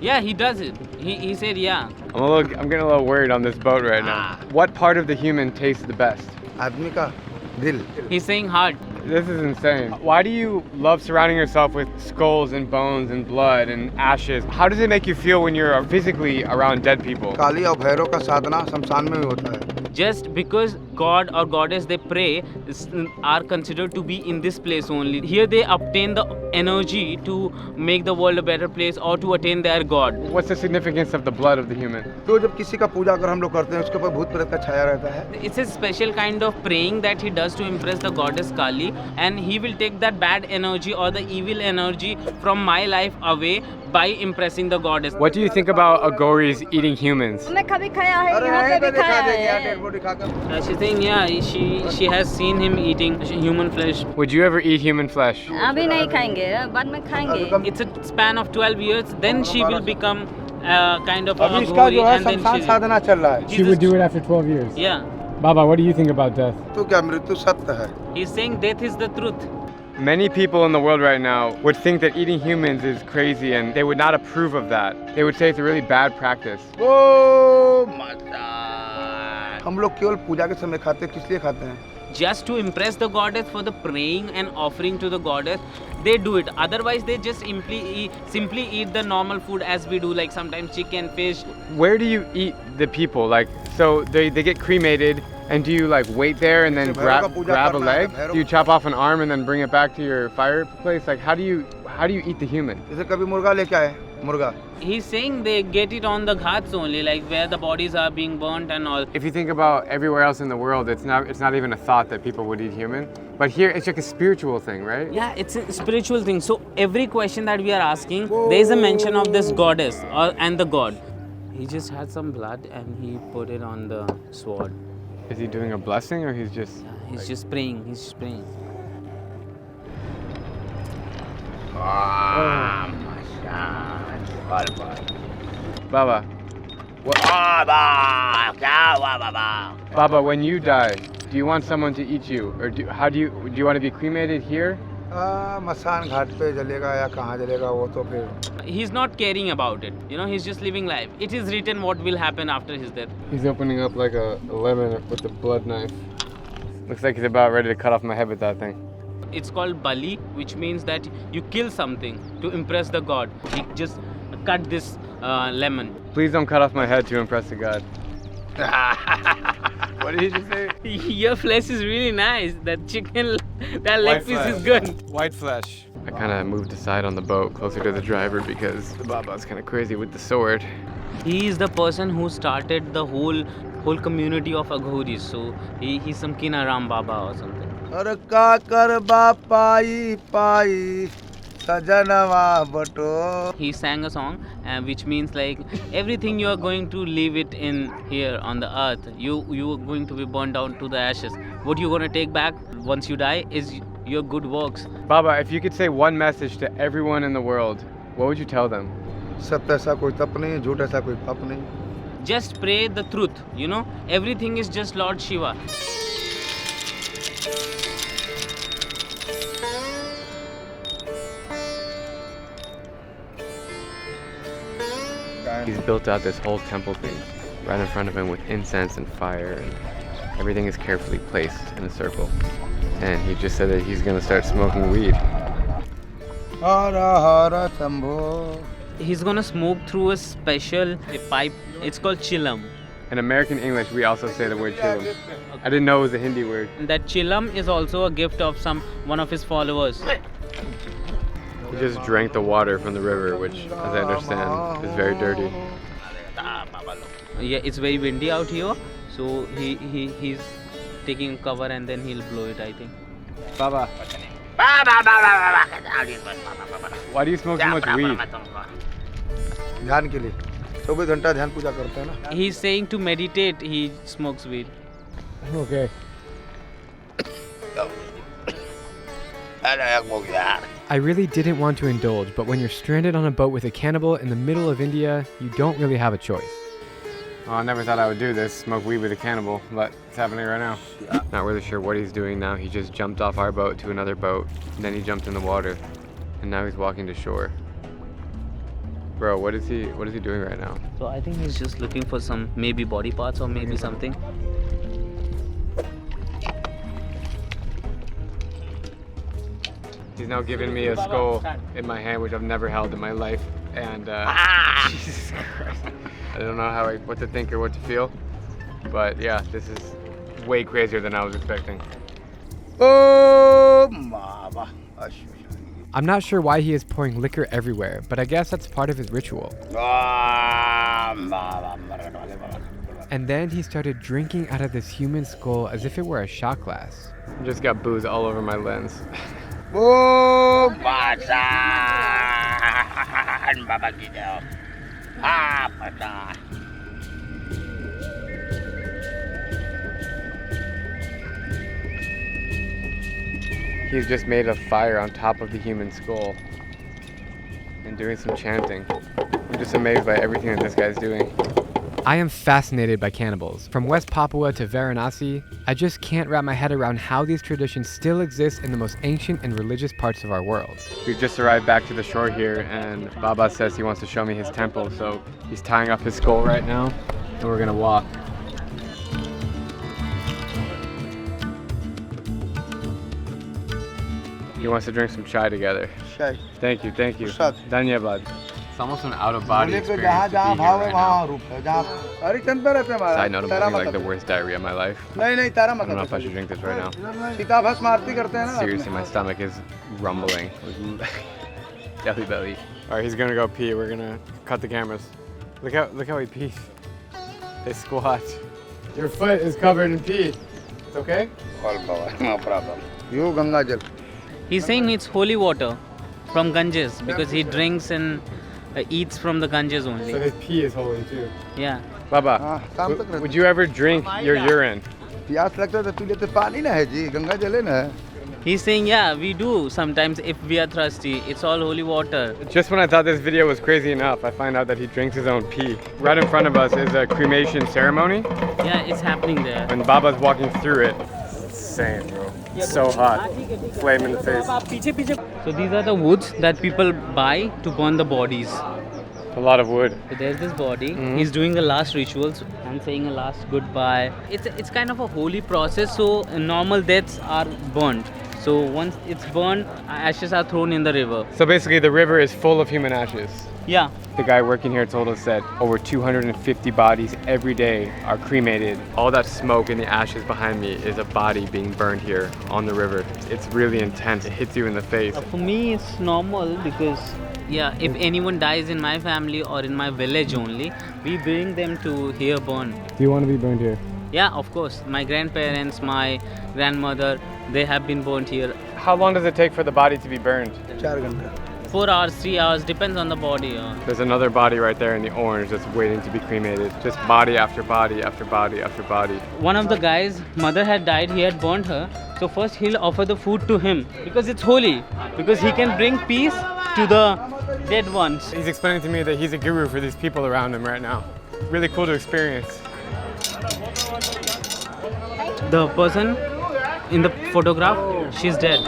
Yeah, he does it. He said yeah.
I'm getting a little worried on this boat right now. What part of the human tastes the best?
आदमी का दिल.
He's saying heart.
This is insane. Why do you love surrounding yourself with skulls and bones and blood and ashes? How does it make you feel when you're physically around dead people?
काली और भैरव का साधना शमशान में भी होता है.
Just because God or goddess they pray are considered to be in this place only. Here they obtain the energy to make the world a better place or to attain their God.
What's the significance of the blood of the human?
तो जब किसी का पूजा अगर हम लोग करते हैं उसके ऊपर भूत प्रेत का छाया रहता है.
It's a special kind of praying that he does to impress the goddess Kali, and he will take that bad energy or the evil energy from my life away by impressing the goddess.
What do you think about Aghoris eating humans?
मैं कभी खाया है यहाँ पे भी खाया है.
She's saying yeah, she has seen him eating human flesh.
Would you ever eat human flesh?
अभी नहीं खाएंगे, बाद में खाएंगे.
It's a span of 12 years. Then she will become kind of a
अभी इसका
Aghori,
जो है
and then
शमशान साधना चल रहा है.
She would do it after 12 years.
Yeah.
Baba, what do you think about death?
तो क्या मृत्यु सत्य है?
He's saying death is the truth.
Many people in the world right now would think that eating humans is crazy and they would not approve of that. They would say it's a really bad practice.
ओ माता. हम लोग केवल पूजा के समय खाते हैं. किस लिए खाते हैं?
Just to impress the goddess, for the praying and offering to the goddess, they do it. Otherwise, they just simply eat the normal food as we do, like sometimes chicken, fish.
Where do you eat the people? Like, so they get cremated, and do you like wait there and then grab a leg? Do you chop off an arm and then bring it back to your fireplace? Like, how do you eat the human?
जैसे कभी मुर्गा लेके आए. मुर्गा.
He's saying they get it on the ghats only, like where the bodies are being burnt and all.
If you think about everywhere else in the world, it's not even a thought that people would eat human. But here, it's like a spiritual thing, right?
Yeah, it's a spiritual thing. So every question that we are asking, there is a mention of this goddess and the god. He just had some blood and he put it on the sword.
Is he doing a blessing or he's just?
Yeah, he's just praying. He's just praying.
Baba. Baba, when you die, do you want someone to eat you, or do you want to be cremated here,
मसान घाट पे जलेगा या कहाँ जलेगा वो तो फिर
He's not caring about it. You know, he's just living life. It is written what will happen after his death.
He's opening up like a lemon with a blood knife. Looks like he's about ready to cut off my head with that thing.
It's called Bali, which means that you kill something to impress the god. He just cut this lemon.
Please don't cut off my head to impress the god. What did he just say?
Your flesh is really nice. That chicken, that leg piece is good.
White flesh. I kind of moved aside on the boat closer to the driver because the Baba's kind of crazy with the sword.
He is the person who started the whole community of Aghori. So he's some Kinaram Baba or something.
अरे का कर बापाई पाई सजनवा बटो.
He sang a song which means like everything you are going to leave it in here on the earth. You are going to be burned down to the ashes. What you're going to take back once you die is your good works.
Baba, if you could say one message to everyone in the world, what would you tell them?
सत्य ऐसा कोई तप नहीं, झूठ ऐसा कोई पाप नहीं.
Just pray the truth, you know. Everything is just Lord Shiva.
He's built out this whole temple thing right in front of him with incense and fire, and everything is carefully placed in a circle. And he just said that he's gonna start smoking weed.
Hara Hara Shambho.
He's gonna smoke through a special pipe. It's called chilam.
In American English, we also say the word chilam. I didn't know it was a Hindi word.
That chilam is also a gift of one of his followers.
He just drank the water from the river, which, as I understand, is very dirty.
Yeah, it's very windy out here, so he's taking cover and then he'll blow it, I think.
Baba, why do you smoke so much weed?
ध्यान के लिए 24 घंटा ध्यान पूजा करते हैं ना.
He's saying to meditate, he smokes weed.
Okay. I really didn't want to indulge, but when you're stranded on a boat with a cannibal in the middle of India, you don't really have a choice. Well, I never thought I would do this, smoke weed with a cannibal, but it's happening right now. Not really sure what he's doing now. He just jumped off our boat to another boat, and then he jumped in the water, and now he's walking to shore. Bro, what is he doing right now?
So I think he's just looking for some maybe body parts or maybe something.
He's now giving me a skull in my hand, which I've never held in my life, and Jesus Christ. I don't know what to think or what to feel, but yeah, this is way crazier than I was expecting.
Oh, Baba.
I'm not sure why he is pouring liquor everywhere, but I guess that's part of his ritual. And then he started drinking out of this human skull as if it were a shot glass. I just got booze all over my lens.
Oh,
He's just made a fire on top of the human skull and doing some chanting. I'm just amazed by everything that this guy's doing. I am fascinated by cannibals. From West Papua to Varanasi, I just can't wrap my head around how these traditions still exist in the most ancient and religious parts of our world. We've just arrived back to the shore here, and Baba says he wants to show me his temple, so he's tying up his skull right now, and we're gonna walk. He wants to drink some chai together.
Chai.
Thank you.
Prasad.
Dhanyabad. It's almost an out-of-body
पे
experience
जहाँ
to be
जहाँ
here
भाव है
right
वहाँ
now.
रूप है जहाँ अरे चंदा रहते हैं
Side note, I'm
Tara
having like
मत
the worst diarrhea of my life.
नहीं तारा
I
मत
don't know if I should drink this right now.
Sita भस्म आरती करते हैं ना.
Seriously, my stomach is rumbling. Belly belly. All right, he's gonna go pee. We're gonna cut the cameras. Look how he pees. They squat. Your foot is covered in pee. It's okay?
No problem. You Ganga Jal.
He's saying it's holy water from Ganges because he drinks and eats from the Ganges
So
only.
his pee is holy too.
Yeah.
Baba, would you ever drink your urine?
प्यास लगता है तो P लेते. पानी ना है जी, गंगा जल है ना.
He's saying, yeah, we do sometimes if we are thirsty. It's all holy water.
Just when I thought this video was crazy enough, I find out that he drinks his own pee. Right in front of us is a cremation ceremony,
Yeah, it's happening there.
and Baba's walking through it. insane, bro. It's so hot. Flame in the face.
So these are the woods that people buy to burn the bodies.
A lot of wood.
So there's this body. He's doing a last rituals and saying a last goodbye. It's kind of a holy process. So normal deaths are burned. So once it's burned, ashes are thrown in the river.
So basically the river is full of human ashes.
Yeah.
The guy working here told us that over 250 bodies every day are cremated. All that smoke and the ashes behind me is a body being burned here on the river. It's really intense. It hits you in the face.
For me, it's normal because, yeah, if anyone dies in my family or in my village only, we bring them to here burn.
Do you want to be burned here?
Yeah, of course. My grandparents, my grandmother, they have been burned here.
How long does it take for the body to be burned?
4 घंटा
4 hours, 3 hours, depends on the body.
There's another body right there in the orange that's waiting to be cremated. Just body after body after body after body.
One of the guys' mother had died, he had burned her. So first he'll offer the food to him because it's holy, because he can bring peace to the dead ones.
He's explaining to me that he's a guru for these people around him right now. Really cool to experience.
The person in the photograph, she's dead.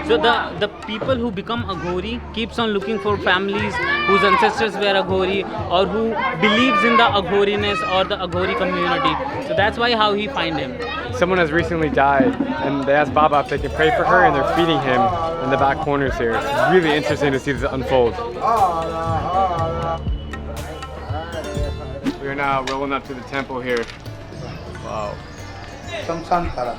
So the people who become Aghori keeps on looking for families whose ancestors were Aghori or who believes in the Aghoriness or the Aghori community. So that's why how he find him.
Someone has recently died and they asked Baba if they can pray for her and they're feeding him in the back corners here. It's really interesting to see this unfold. We are now rolling up to the temple here. Wow.
Samsantara.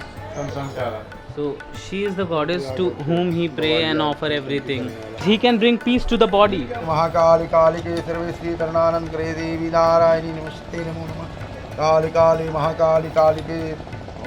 So she is the goddess to whom he pray and offer everything. He can bring peace to the body.
Mahakali Kali ke Sarvesri Tarnanand Kare Devi Narayani Namaste Namo Namah. Kali Kali Mahakali Kali ke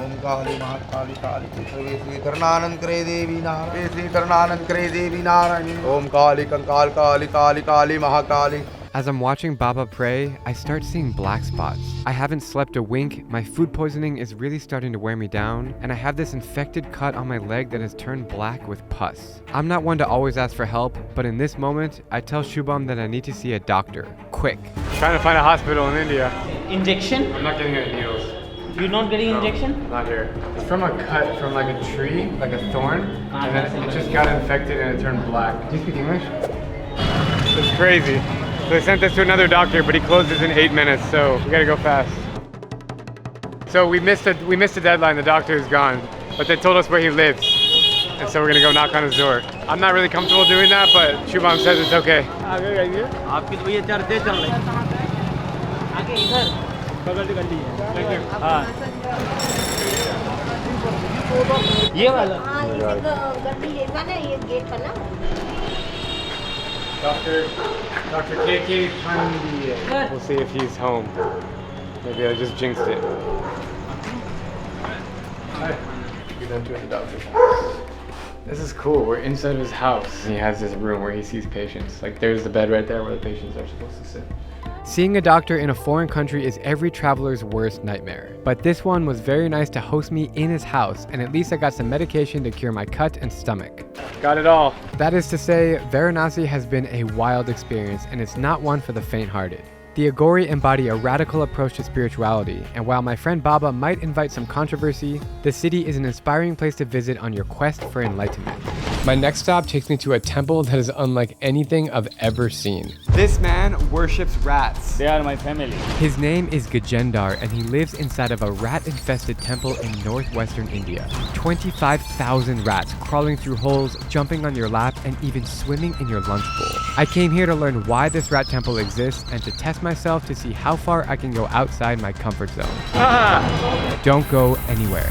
Om Kali Mahakali Kali ke Sarvesri Tarnanand Kare Devi Narayani Tarnanand Kare Devi Narayani Om Kali Kankal Kali Kali Kali Mahakali.
As I'm watching Baba pray, I start seeing black spots. I haven't slept a wink, my food poisoning is really starting to wear me down, and I have this infected cut on my leg that has turned black with pus. I'm not one to always ask for help, but in this moment, I tell Shubham that I need to see a doctor, quick. Trying to find a hospital in India.
Injection?
I'm not getting any needles.
You're not getting injection?
Not here. It's from a cut from like a tree, like a thorn, and then it just got infected and it turned black. Do you speak English? It's crazy. So they sent us to another doctor, but he closes in 8 minutes, so we gotta go fast. So we missed a deadline, the doctor is gone, but they told us where he lives. And so we're gonna go knock on his door. I'm not really comfortable doing that, but Shubham says it's okay. Dr. KK Pandya. We'll see if he's home. Maybe I just jinxed it. This is cool. We're inside his house. He has this room where he sees patients. Like there's the bed right there where the patients are supposed to sit. Seeing a doctor in a foreign country is every traveler's worst nightmare. But this one was very nice to host me in his house, and at least I got some medication to cure my cut and stomach. Got it all. That is to say, Varanasi has been a wild experience, and it's not one for the faint-hearted. The Aghori embody a radical approach to spirituality, and while my friend Baba might invite some controversy, the city is an inspiring place to visit on your quest for enlightenment. My next stop takes me to a temple that is unlike anything I've ever seen. This man worships rats.
They are my family.
His name is Gajendar, and he lives inside of a rat-infested temple in northwestern India. 25,000 rats crawling through holes, jumping on your lap, and even swimming in your lunch bowl. I came here to learn why this rat temple exists and to test myself to see how far I can go outside my comfort zone. Don't go anywhere.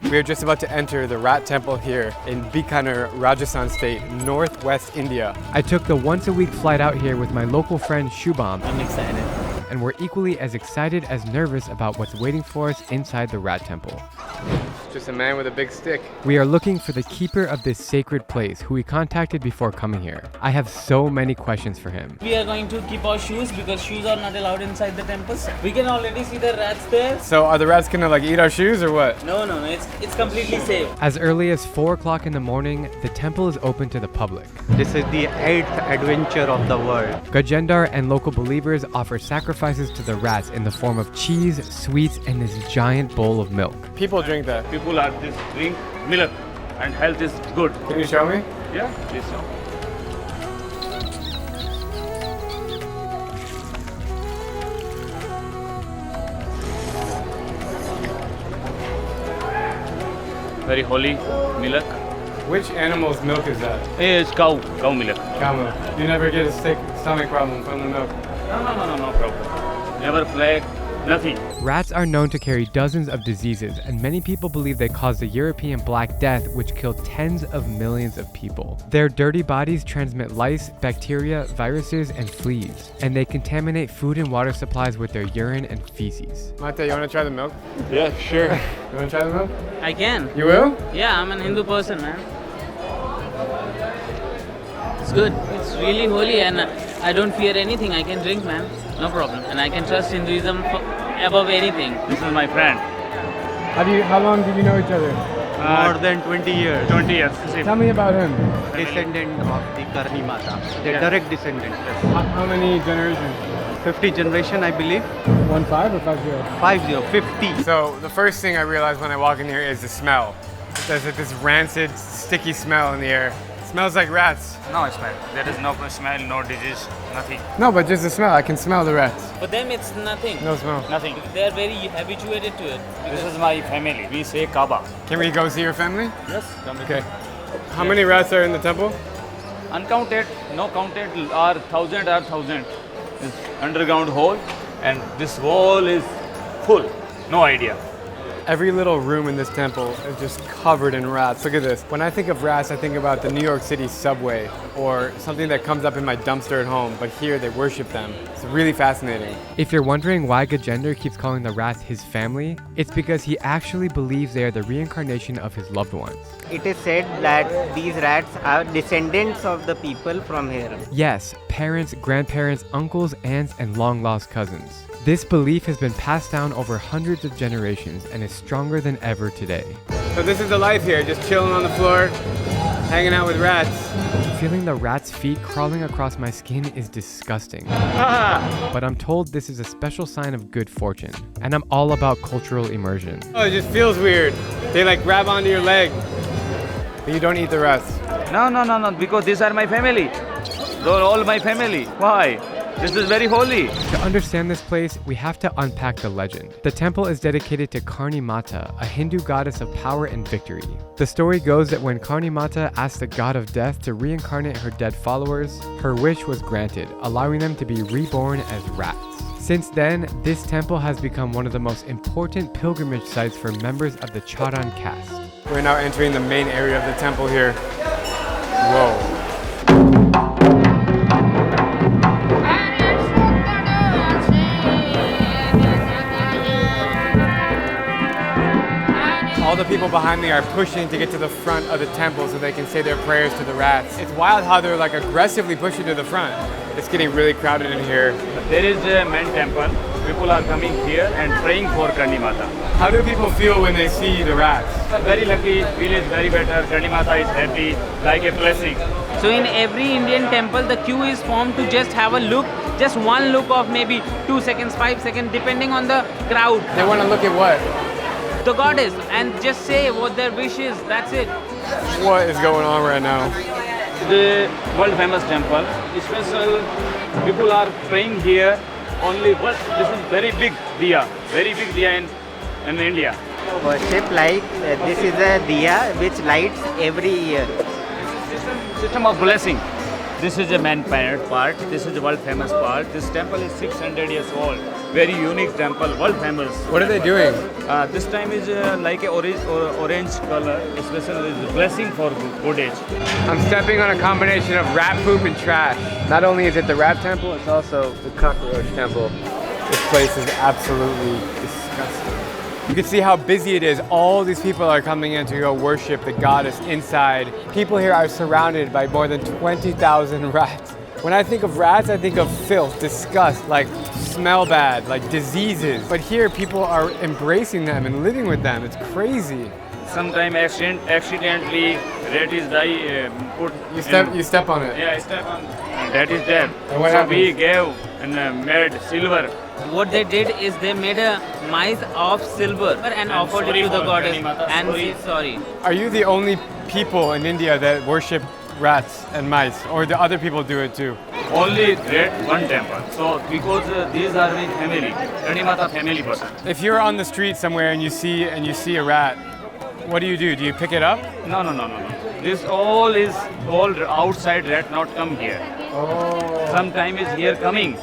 We are just about to enter the rat temple here in Bikaner, Rajasthan state, northwest India. I took the once-a-week flight out here with my local friend Shubham.
I'm excited.
And we're equally as excited as nervous about what's waiting for us inside the rat temple. Just a man with a big stick. We are looking for the keeper of this sacred place who we contacted before coming here. I have so many questions for him.
We are going to keep our shoes because shoes are not allowed inside the temples. We can already see the rats there.
So are the rats gonna like eat our shoes or what?
No, it's completely safe.
As early as 4 o'clock in the morning, the temple is open to the public.
This is the 8th adventure of the world.
Gajendar and local believers offer sacrifices to the rats in the form of cheese, sweets, and this giant bowl of milk. People drink that.
People are this drink milk and health is good.
Can you show me?
Yeah, please show. Very holy milk.
Which animal's milk is that?
It's cow milk.
Cow milk. You never get a stomach problem from the milk.
No problem. Never plague, nothing.
Rats are known to carry dozens of diseases, and many people believe they caused the European Black Death, which killed tens of millions of people. Their dirty bodies transmit lice, bacteria, viruses, and fleas, and they contaminate food and water supplies with their urine and feces. Mate, you want to try the milk?
Yeah, sure.
You want to try the milk?
I can.
You will?
Yeah, I'm an Hindu person, man. It's good. It's really holy and I don't fear anything. I can drink, man. No problem. And I can trust Hinduism above anything.
This is my friend.
How long did you know each other?
More than 20 years.
20 years.
Tell me about him.
Descendant of the Karni Mata. The direct descendant.
How many generations?
50 generation, I believe.
15 or 50?
50.
So the first thing I realized when I walk in here is the smell. There's this rancid, sticky smell in the air. It smells like rats.
No smell. There is no smell, no disease, nothing.
No, but just the smell. I can smell the rats.
For them, it's nothing.
No smell.
Nothing.
They're very habituated to it.
This is my family. We say Kaaba.
Can we go see your family?
Yes. Come
Okay. How many rats are in the temple?
Uncounted, no counted are thousand. This underground hole, and this wall is full. No idea.
Every little room in this temple is just covered in rats. Look at this. When I think of rats, I think about the New York City subway or something that comes up in my dumpster at home, but here they worship them. It's really fascinating. If you're wondering why Gajendar keeps calling the rats his family, it's because he actually believes they are the reincarnation of his loved ones.
It is said that these rats are descendants of the people from here.
Yes, parents, grandparents, uncles, aunts, and long-lost cousins. This belief has been passed down over hundreds of generations and is stronger than ever today. So this is the life here, just chilling on the floor, hanging out with rats. Feeling the rat's feet crawling across my skin is disgusting. But I'm told this is a special sign of good fortune, and I'm all about cultural immersion. Oh, it just feels weird. They like grab onto your leg, but you don't eat the rats.
No, because these are my family. They're all my family. Why? This is very holy.
To understand this place, we have to unpack the legend. The temple is dedicated to Karni Mata, a Hindu goddess of power and victory. The story goes that when Karni Mata asked the god of death to reincarnate her dead followers, her wish was granted, allowing them to be reborn as rats. Since then, this temple has become one of the most important pilgrimage sites for members of the Charan caste. We're now entering the main area of the temple here. Whoa. All the people behind me are pushing to get to the front of the temple so they can say their prayers to the rats. It's wild how they're like aggressively pushing to the front. It's getting really crowded in here.
There is a main temple. People are coming here and praying for Karni Mata.
How do people feel when they see the rats?
Very lucky, village very better. Karni Mata is happy, like a blessing.
So in every Indian temple, the queue is formed to just have a look, just one look of maybe 2 seconds, 5 seconds, depending on the crowd.
They want to look at what?
The goddess and just say what their wish is. That's it.
What is going on right now?
The world famous temple. Special people are praying here only. But this is very big diya in India.
Worship like this is a diya which lights every year.
System of blessing. This is a man part. This is the world famous part. This temple is 600 years old. Very unique temple, world famous.
What are they doing?
This time is like a orange color. Especially is blessing for good age.
I'm stepping on a combination of rat poop and trash. Not only is it the rat temple, it's also the cockroach temple. This place is absolutely disgusting. You can see how busy it is. All these people are coming in to go worship the goddess inside. People here are surrounded by more than 20,000 rats. When I think of rats, I think of filth, disgust, like smell bad, like diseases. But here people are embracing them and living with them. It's crazy.
Sometimes accidentally rat is die put.
You step on it.
Yeah, I step on. That is dead.
And what
so
happens?
we gave and made silver.
What they did is they made a mice of silver and offered it to the goddess and said sorry.
Are you the only people in India that worship rats and mice, or do other people do it too?
Only rat one temple. So because these are my family, Kanimata family person.
If you're on the street somewhere and you see a rat, what do? Do you pick it up?
No. This all is called outside rat, not come here.
Oh.
Sometime is here coming.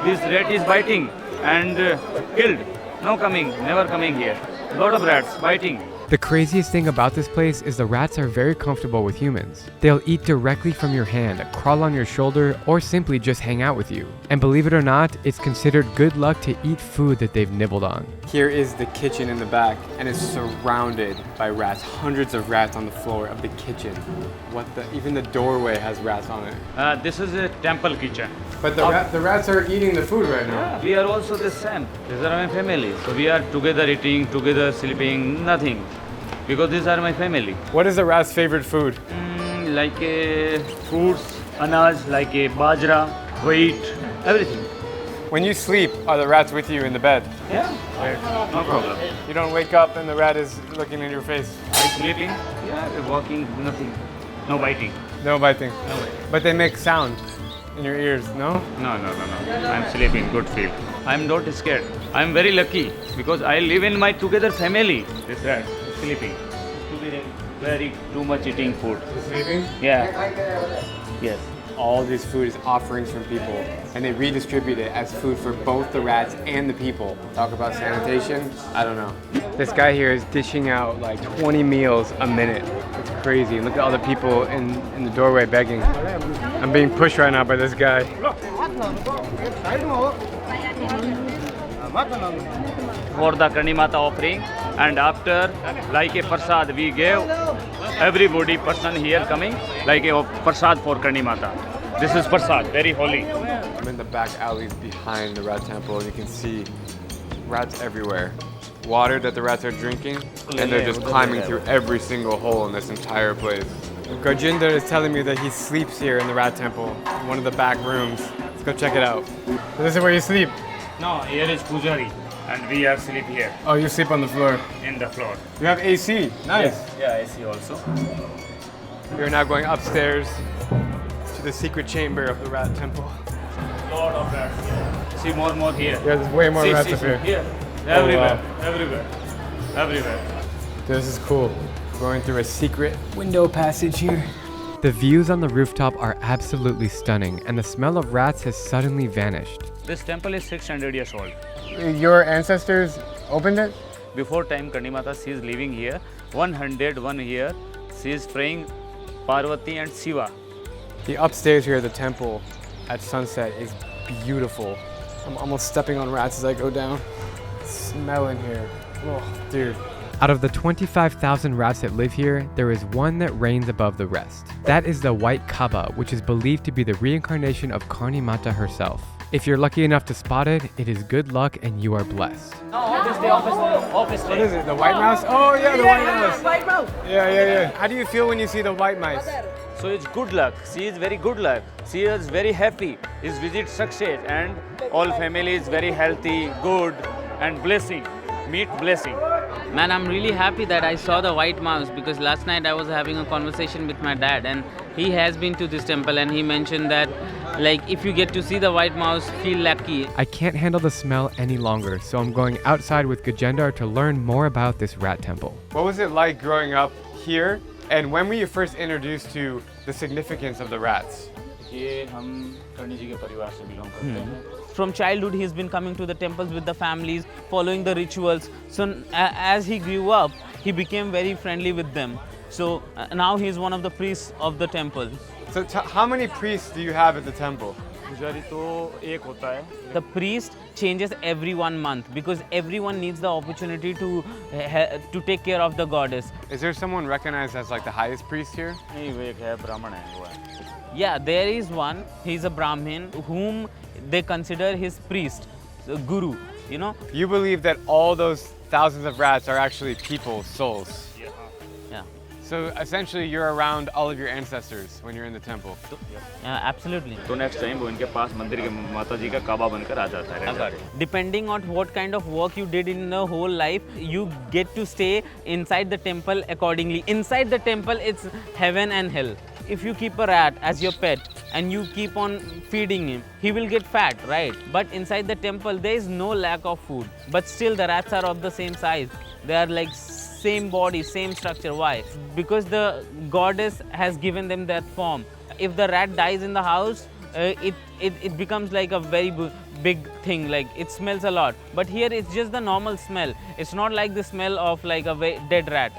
This rat is biting and killed. No coming, never coming here. Lot of rats biting.
The craziest thing about this place is the rats are very comfortable with humans. They'll eat directly from your hand, crawl on your shoulder, or simply just hang out with you. And believe it or not, it's considered good luck to eat food that they've nibbled on. Here is the kitchen in the back, and it's surrounded by rats. Hundreds of rats on the floor of the kitchen. Even the doorway has rats on it.
This is a temple kitchen.
But the rats are eating the food right now.
Yeah, we are also the same. These are my family. So we are together eating, together sleeping, nothing. Because these are my family.
What is the rat's favorite food?
Like fruits, anaj, like bajra, wheat, everything.
When you sleep, are the rats with you in the bed?
Yeah, no problem.
You don't wake up and the rat is looking in your face?
Are you sleeping? Yeah, walking, nothing. No biting.
No biting.
No biting.
But they make sound in your ears, no?
No. I'm sleeping, good feel. I'm not scared. I'm very lucky because I live in my together family. This rat sleeping. Too much eating food.
Sleeping?
Yeah. Yes.
All this food is offerings from people, and they redistribute it as food for both the rats and the people. Talk about sanitation? I don't know. This guy here is dishing out like 20 meals a minute. It's crazy. Look at all the people in the doorway begging. I'm being pushed right now by this guy.
For the Kanimata offering, and after like a prasad we gave everybody person here coming like a prasad for Kanimata. This is prasad, very holy.
I'm in the back alleys behind the rat temple, and you can see rats everywhere. Water that the rats are drinking, and they're just climbing through every single hole in this entire place. Gajinder is telling me that he sleeps here in the rat temple, in one of the back rooms. Let's go check it out. So this is where you sleep?
No, here is Pujari, and we are sleep here.
Oh, you sleep on the floor?
In the floor.
You have AC, nice.
Yeah, AC also.
We are now going upstairs to the secret chamber of the rat temple.
Lot of rats here. See more here.
Yeah, there's way more rats up here.
Here,
Everywhere.
everywhere.
This is cool. Going through a secret window passage here. The views on the rooftop are absolutely stunning, and the smell of rats has suddenly vanished.
This temple is 600 years old.
Your ancestors opened it?
Before time Kanimata, she is living here. 101 year, she is praying Parvati and Shiva.
The upstairs here at the temple at sunset is beautiful. I'm almost stepping on rats as I go down. Smell in here. Oh, dude. Out of the 25,000 rats that live here, there is one that reigns above the rest. That is the white Kaba, which is believed to be the reincarnation of Karnimata herself. If you're lucky enough to spot it, it is good luck and you are blessed.
Office
What is it, the white mouse? Oh yeah, the white mouse. White mouse. Yeah. How do you feel when you see the white mice?
So it's good luck. She is very good luck. She is very happy. His visit success and all family is very healthy, good and blessing. Meet blessing.
Man, I'm really happy that I saw the white mouse because last night I was having a conversation with my dad and he has been to this temple and he mentioned that like if you get to see the white mouse, feel lucky.
I can't handle the smell any longer, so I'm going outside with Gajendar to learn more about this rat temple. What was it like growing up here, and when were you first introduced to the significance of the rats?
From childhood, he's been coming to the temples with the families, following the rituals. So as he grew up, he became very friendly with them. So now he's one of the priests of the temple.
So how many priests do you have at the temple?
पुजारी तो एक होता है.
The priest changes every 1 month because everyone needs the opportunity to take care of the goddess.
Is there someone recognized as like the highest priest here?
नहीं वो एक है ब्राह्मण है वो है.
Yeah, there is one. He's a Brahmin whom they consider his priest, guru. You know.
You believe that all those thousands of rats are actually people's souls.
Yeah.
So essentially, you're around all of your ancestors when you're in the temple.
Yeah, absolutely.
तो next time वो इनके पास मंदिर के माता जी का काबा बनकर आ जाता है.
Depending on what kind of work you did in the whole life, you get to stay inside the temple accordingly. Inside the temple, it's heaven and hell. If you keep a rat as your pet and you keep on feeding him, he will get fat, right? But inside the temple, there is no lack of food. But still, the rats are of the same size. They are like same body, same structure. Why? Because the goddess has given them that form. If the rat dies in the house, it becomes like a very big thing, like it smells a lot. But here it's just the normal smell. It's not like the smell of like a dead rat.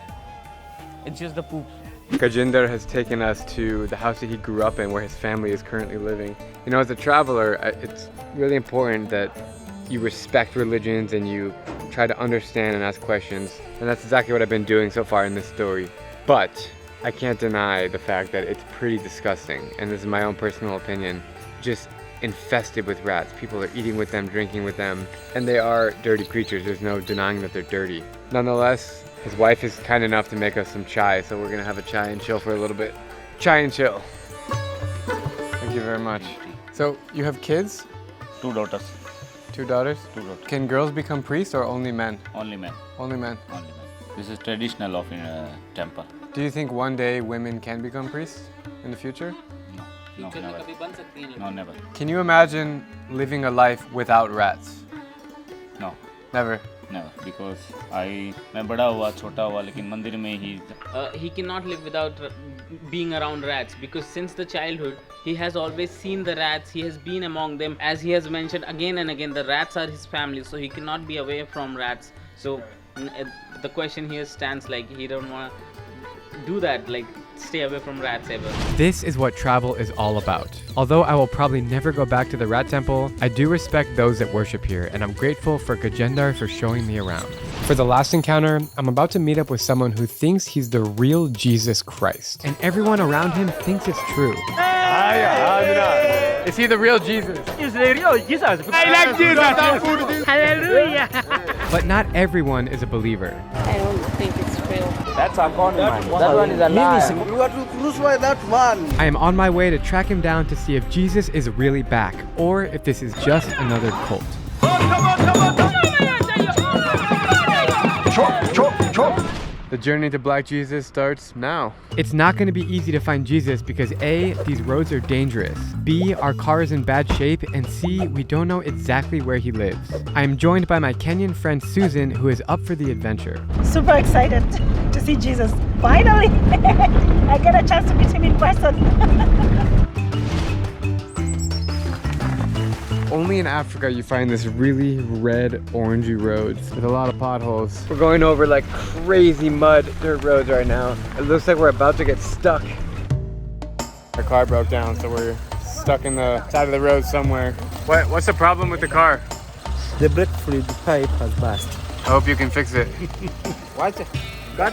It's just the poop.
Gajinder has taken us to the house that he grew up in, where his family is currently living. You know, as a traveler, it's really important that you respect religions and you try to understand and ask questions. And that's exactly what I've been doing so far in this story. But I can't deny the fact that it's pretty disgusting. And this is my own personal opinion. Just infested with rats. People are eating with them, drinking with them. And they are dirty creatures. There's no denying that they're dirty. Nonetheless, his wife is kind enough to make us some chai, so we're gonna have a chai and chill for a little bit. Chai and chill. Thank you very much. So, you have kids?
2 daughters.
2 daughters?
2 daughters.
Can girls become priests or only men?
Only men.
Only men.
Only men. This is traditional of temple.
Do you think one day women can become priests in the future?
No, never. No, never.
Can you imagine living a life without rats?
No.
Never.
Never, because मैं बड़ा हुआ छोटा हुआ लेकिन मंदिर में ही.
He cannot live without being around rats because since the childhood he has always seen the rats. He has been among them, as he has mentioned again and again. The rats are his family, so he cannot be away from rats. So the question here stands like he don't want to do that, like stay away from rats ever.
This is what travel is all about. Although I will probably never go back to the rat temple, I do respect those that worship here, and I'm grateful for Gajendar for showing me around. For the last encounter, I'm about to meet up with someone who thinks he's the real Jesus Christ, and everyone around him thinks it's true. Is he the real Jesus?
He's the real Jesus.
I like Jesus!
Hallelujah.
But not everyone is a believer.
I don't think it's real.
That's Aghori man.
That one is a lie.
You have to crucify that man.
I am on my way to track him down to see if Jesus is really back, or if this is just another cult. The journey to Black Jesus starts now. It's not going to be easy to find Jesus because A, these roads are dangerous, B, our car is in bad shape, and C, we don't know exactly where he lives. I am joined by my Kenyan friend Susan, who is up for the adventure.
Super excited to see Jesus. Finally, I get a chance to meet him in person.
Only in Africa you find this really red, orangey roads with a lot of potholes. We're going over like crazy mud dirt roads right now. It looks like we're about to get stuck. Our car broke down, so we're stuck in the side of the road somewhere. What's the problem with the car?
The brake fluid pipe has burst.
I hope you can fix it.
What?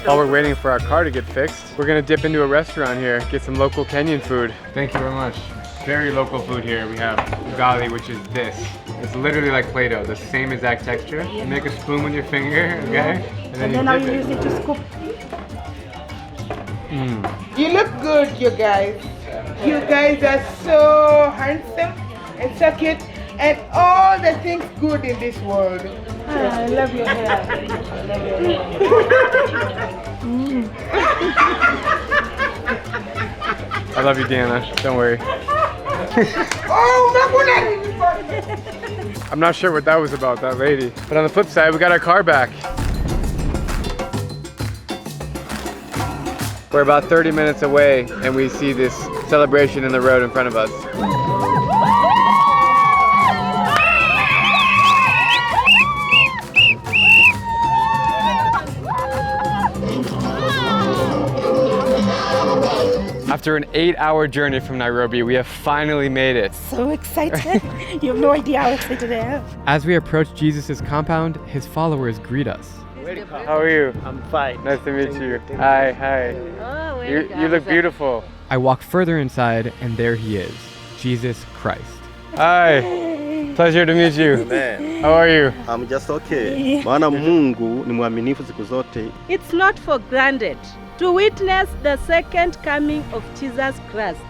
While we're waiting for our car to get fixed, we're gonna dip into a restaurant here, get some local Kenyan food. Thank you very much. Very local food here. We have ugali, which is this. It's literally like Play-Doh, the same exact texture. You make a spoon with your finger, okay? And then
now
you
you
dip
use it to scoop.
You look good, you guys. You guys are so handsome and so cute and all the things good in this world.
I love your hair. I love your hair.
I love you, Diana. Don't worry. I'm not sure what that was about, that lady. But on the flip side, we got our car back. We're about 30 minutes away and we see this celebration in the road in front of us. After an 8-hour journey from Nairobi, we have finally made it.
So excited. You have no idea how excited I am.
As we approach Jesus' compound, his followers greet us. How are you?
I'm fine.
Nice to meet you. Hi.
Oh,
You look beautiful. I walk further inside, and there he is, Jesus Christ. Hi. Pleasure to meet you.
Amen.
How are you?
I'm just okay. Maana Mungu ni mwaminifu siku zote.
It's not for granted to witness the second coming of Jesus Christ.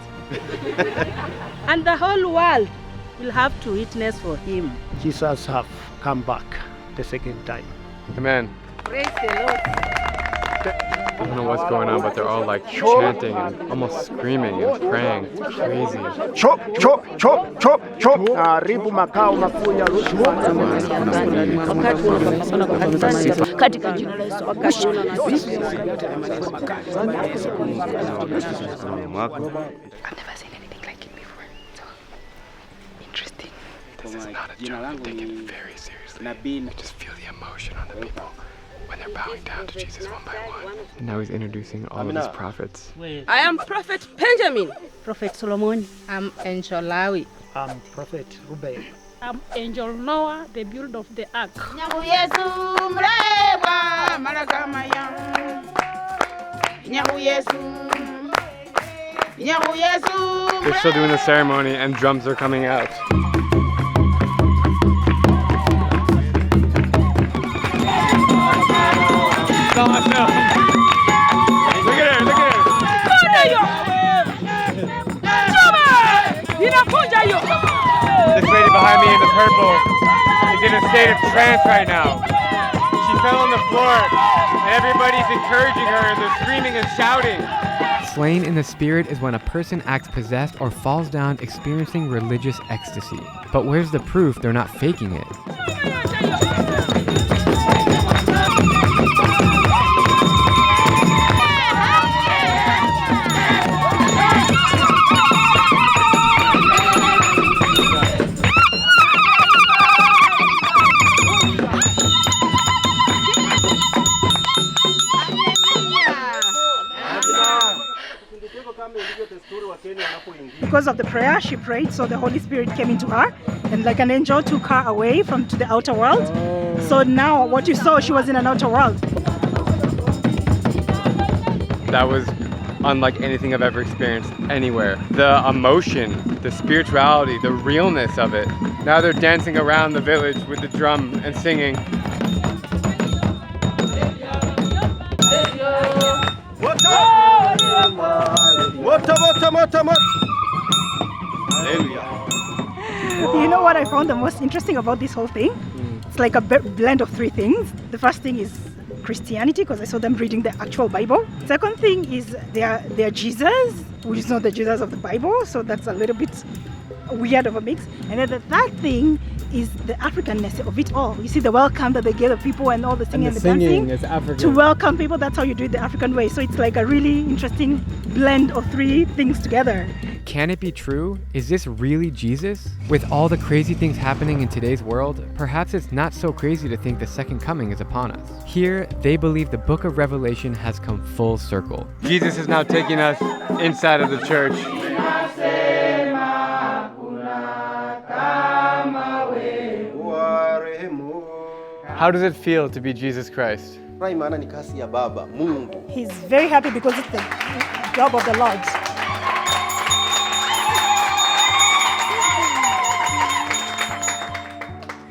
And the whole world will have to witness for him.
Jesus have come back the second time.
Amen.
Praise the Lord.
I don't know what's going on, but they're all like chanting and almost screaming and praying. It's crazy.
Chop, chop, chop, chop, chop. Haribu makao makuu ya
Katika jina la Yesu.
I've never seen anything like it before. So interesting. This is not a joke. They take it very seriously. I just feel the emotion on the people when they're bowing down to Jesus one by one. And now he's introducing all of his prophets.
I am Prophet Benjamin.
Prophet Solomon.
I'm Angel Lawi.
I'm Prophet Ruben.
I'm Angel Noah, the builder of the ark.
They're still doing the ceremony and drums are coming out. Look at her, look at her. This lady behind me in the purple is in a state of trance right now. She fell on the floor and everybody's encouraging her and they're screaming and shouting. Slain in the spirit is when a person acts possessed or falls down experiencing religious ecstasy. But where's the proof they're not faking it?
Because of the prayer she prayed, so the Holy Spirit came into her, and like an angel took her away to the outer world. So now what you saw, she was in an outer world.
That was unlike anything I've ever experienced anywhere. The emotion, the spirituality, the realness of it. Now they're dancing around the village with the drum and singing.
You know what I found the most interesting about this whole thing? It's like a blend of three things. The first thing is Christianity, because I saw them reading the actual Bible. Second thing is their Jesus, which is not the Jesus of the Bible, so that's a little bit weird of a mix. And then the third thing is the Africanness of it all. You see the welcome that they give the people and all the singing and the dancing
is African.
to welcome people. That's how you do it the African way. So it's like a really interesting blend of three things together.
Can it be true? Is this really Jesus? With all the crazy things happening in today's world, perhaps it's not so crazy to think the second coming is upon us. Here, they believe the book of Revelation has come full circle. Jesus is now taking us inside of the church. How does it feel to be Jesus Christ?
He's very happy because it's the job of the Lord.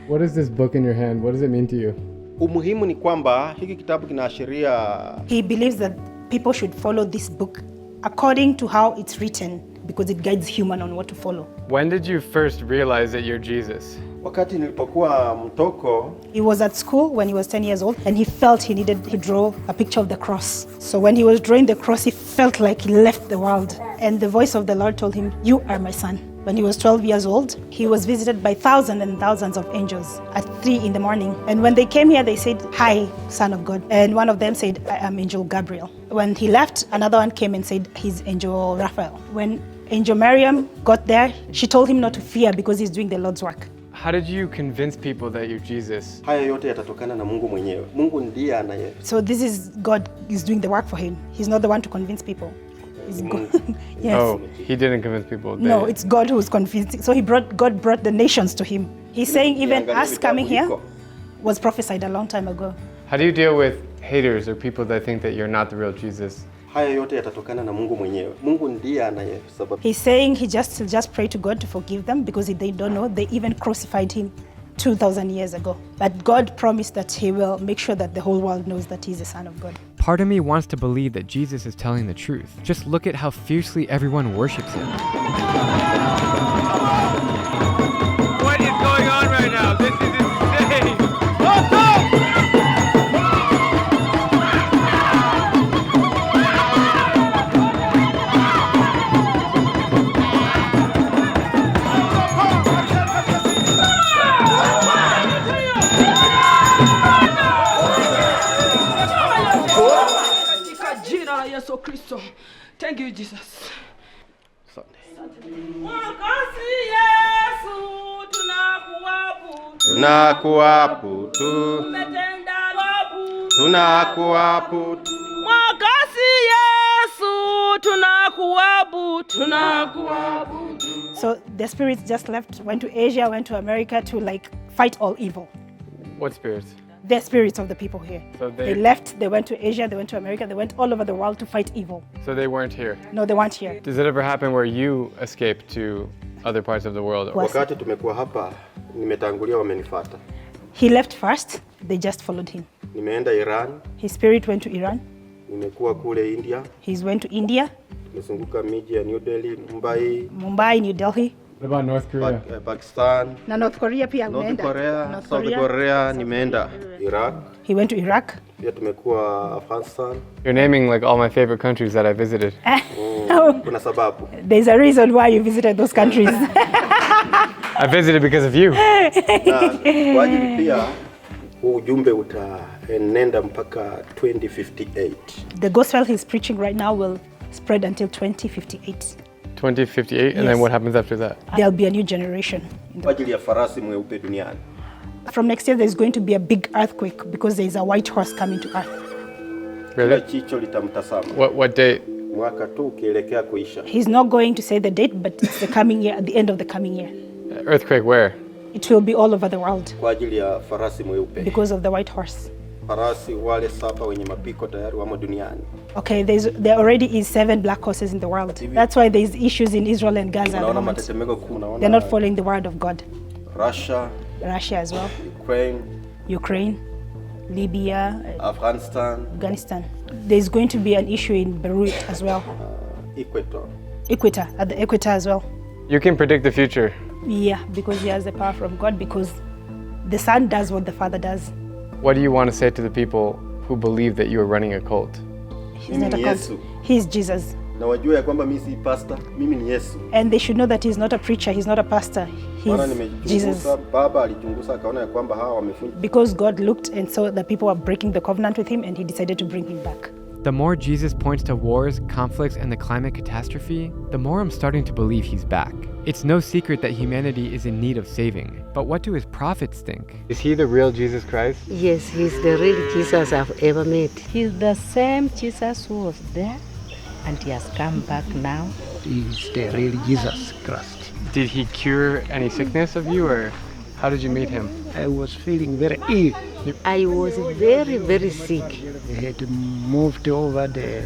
What is this book in your hand? What does it mean to you?
Umuhimu ni kwamba hiki kitabu kinaashiria.
He believes that people should follow this book according to how it's written because it guides human on what to follow.
When did you first realize that you're Jesus?
Wakati nilipokuwa mtoko,
he was at school when he was 10 years old and he felt he needed to draw a picture of the cross. So when he was drawing the cross, he felt like he left the world. And the voice of the Lord told him, "You are my son." When he was 12 years old, he was visited by thousands and thousands of angels at 3 in the morning. And when they came here, they said, "Hi, son of God." And one of them said, "I am Angel Gabriel." When he left, another one came and said, "He's Angel Raphael." When Angel Mariam got there, she told him not to fear because he's doing the Lord's work.
How did you convince people that you're Jesus?
Haya yote yatatokana na Mungu mwenyewe. Mungu ndiye anaye.
So this is God is doing the work for him. He's not the one to convince people. It's God. Yes.
Oh, he didn't convince people.
No, it's God who's convincing. So God brought the nations to him. He's saying even us coming here was prophesied a long time ago.
How do you deal with haters or people that think that you're not the real Jesus?
Haya yote yatatokana na Mungu mwenyewe. Mungu ndiye anayesababisha.
He's saying he just pray to God to forgive them because they don't know. They even crucified him 2,000 years ago. But God promised that he will make sure that the whole world knows that he's the Son of God.
Part of me wants to believe that Jesus is telling the truth. Just look at how fiercely everyone worships him. What is going on right now? This is insane!
Thank you, Jesus.
Tunakuabudu. Tunakuabudu.
So the spirits just left, went to Asia, went to America to like fight all evil.
What spirits?
The spirits of the people here.
So
they left, they went to Asia, they went to America, they went all over the world to fight evil.
So they weren't here?
No, they weren't here.
Does it ever happen where you escape to other parts of the world?
Wakati tumekuwa hapa, nimetangulia wamenifuata.
He left first, they just followed him.
Nimeenda Iran.
His spirit went to Iran.
Nimekuwa kule India.
He went to India.
Nimezunguka miji ya New Delhi,
Mumbai, New Delhi.
What about North Korea?
Pakistan.
Na North Korea pia
North Korea, South Korea, nimeenda Iraq.
He went to Iraq.
Pia tumekuwa Afghanistan.
You're naming like all my favorite countries that I visited.
Kuna sababu.
There's a reason why you visited those countries.
I visited because of you.
Kwa ajili pia ujumbe utaenenda mpaka 2058.
The gospel he's preaching right now will spread until 2058.
2058, and then what happens after that?
There'll be a new generation.
Kwa ajili ya farasi mweupe duniani.
From next year, there's going to be a big earthquake because there's a white horse coming to earth.
Really?
Jicho litamtazama.
What date?
Mwaka tu ukielekea kuisha.
He's not going to say the date, but it's the coming year, at the end of the coming year.
Earthquake where?
It will be all over the world.
Kwa ajili ya farasi mweupe.
Because of the white horse.
Farasi wale 7 wenye mapiko tayari wamo duniani.
Okay, there already is 7 black horses in the world. That's why there's issues in Israel and Gaza. They're not following the word of God.
Russia
as well. Ukraine, Libya, Afghanistan. There's going to be an issue in Beirut as well. Equator, at the equator as well.
You can predict the future.
Yeah, because he has the power from God, because the son does what the father does.
What do you want to say to the people who believe that you are running a cult?
He's not a cult. He's Jesus.
Na wajue ya kwamba mimi si pastor, mimi ni Yesu.
And they should know that he's not a preacher, he's not a pastor. He's Jesus.
Baba alichunguza akaona ya kwamba hawa wamefunja.
Because God looked and saw that people were breaking the covenant with him, and he decided to bring him back.
The more Jesus points to wars, conflicts, and the climate catastrophe, the more I'm starting to believe he's back. It's no secret that humanity is in need of saving. But what do his prophets think? Is he the real Jesus Christ?
Yes, he's the real Jesus I've ever met.
He's the same Jesus who was there, and he has come back now.
He's the real Jesus Christ.
Did he cure any sickness of you, or how did you meet him?
I was feeling very ill.
I was very, very sick.
I had moved over the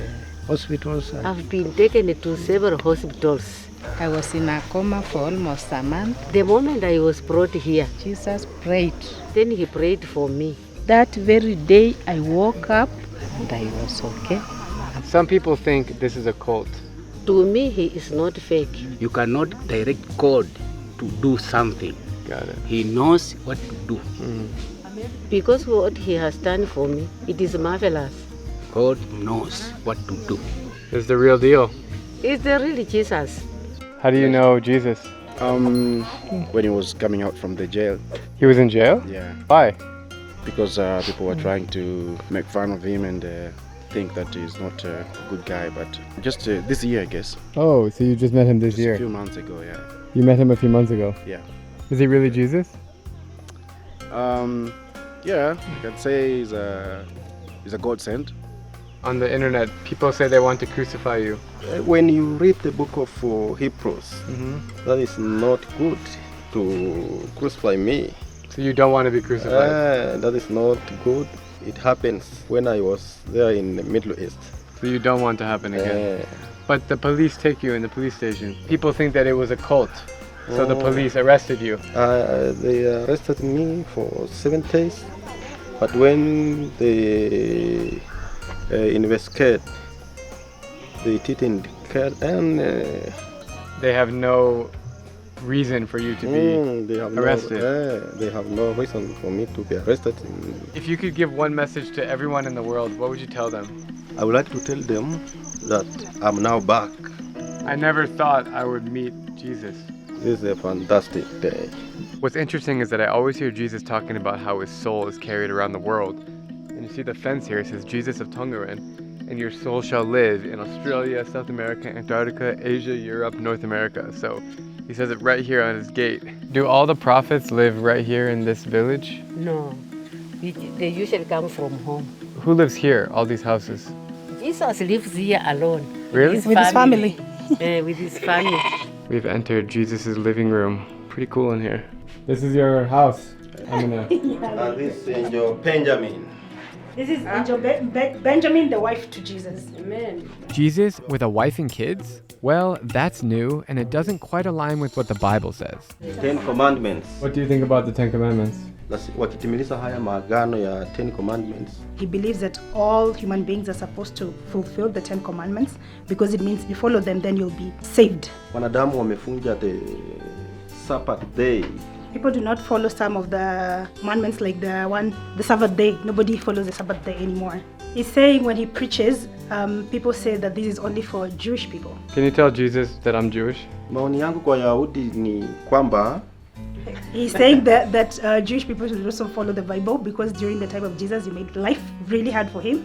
hospitals.
I've been taken to several hospitals.
I was in a coma for almost a month.
The moment I was brought here,
Jesus prayed.
Then he prayed for me.
That very day I woke up and I was okay.
Some people think this is a cult.
To me, he is not fake.
You cannot direct God to do something.
Got it.
He knows what to do.
Because what he has done for me, it is marvelous.
God knows what to do.
It's the real deal.
It's the real Jesus.
How do you know Jesus?
When he was coming out from the jail.
He was in jail?
Yeah.
Why?
Because people were trying to make fun of him and think that he's not a good guy, but just this year, I guess.
Oh, so you just met him this year?
A few months ago, yeah.
You met him a few months ago?
Yeah.
Is he really Jesus?
Yeah, I can say he's a God sent.
on the internet, people say they want to crucify you.
When you read the book of Hebrews, that is not good to crucify me.
So you don't want to be crucified?
That is not good. It happens when I was there in the Middle East.
So you don't want to happen again? But the police take you in the police station. People think that it was a cult. So the police arrested you?
They arrested me for 7 days. But when they investigate, they didn't care, and
they have no reason for you to be arrested.
They have no reason for me to be arrested.
If you could give one message to everyone in the world, what would you tell them?
I would like to tell them that I'm now back.
I never thought I would meet Jesus.
This is a fantastic day.
What's interesting is that I always hear Jesus talking about how his soul is carried around the world. And you see the fence here, it says Jesus of Tongeren, and your soul shall live in Australia, South America, Antarctica, Asia, Europe, North America. So he says it right here on his gate. Do all the prophets live right here in this village?
No, they usually come from home.
Who lives here, all these houses?
Jesus lives here alone.
Really?
With his family.
With his family.
We've entered Jesus' living room. Pretty cool in here. This is your house. I'm gonna...
This is Angel Benjamin.
This is Angel Benjamin, the wife to Jesus.
Amen.
Jesus with a wife and kids? Well, that's new, and it doesn't quite align with what the Bible says.
10 Commandments.
What do you think about the 10 Commandments?
Wakitimiliza haya maagano ya 10 Commandments.
He believes that all human beings are supposed to fulfill the 10 Commandments because it means if you follow them, then you'll be saved.
Wanadamu wamefunja the Sabbath day.
People do not follow some of the commandments like the Sabbath day. Nobody follows the Sabbath day anymore. He's saying when he preaches, people say that this is only for Jewish people.
Can you tell Jesus that I'm Jewish?
Maoni yangu kwa Yahudi ni kwamba
he's saying that Jewish people should also follow the Bible because during the time of Jesus, he made life really hard for him.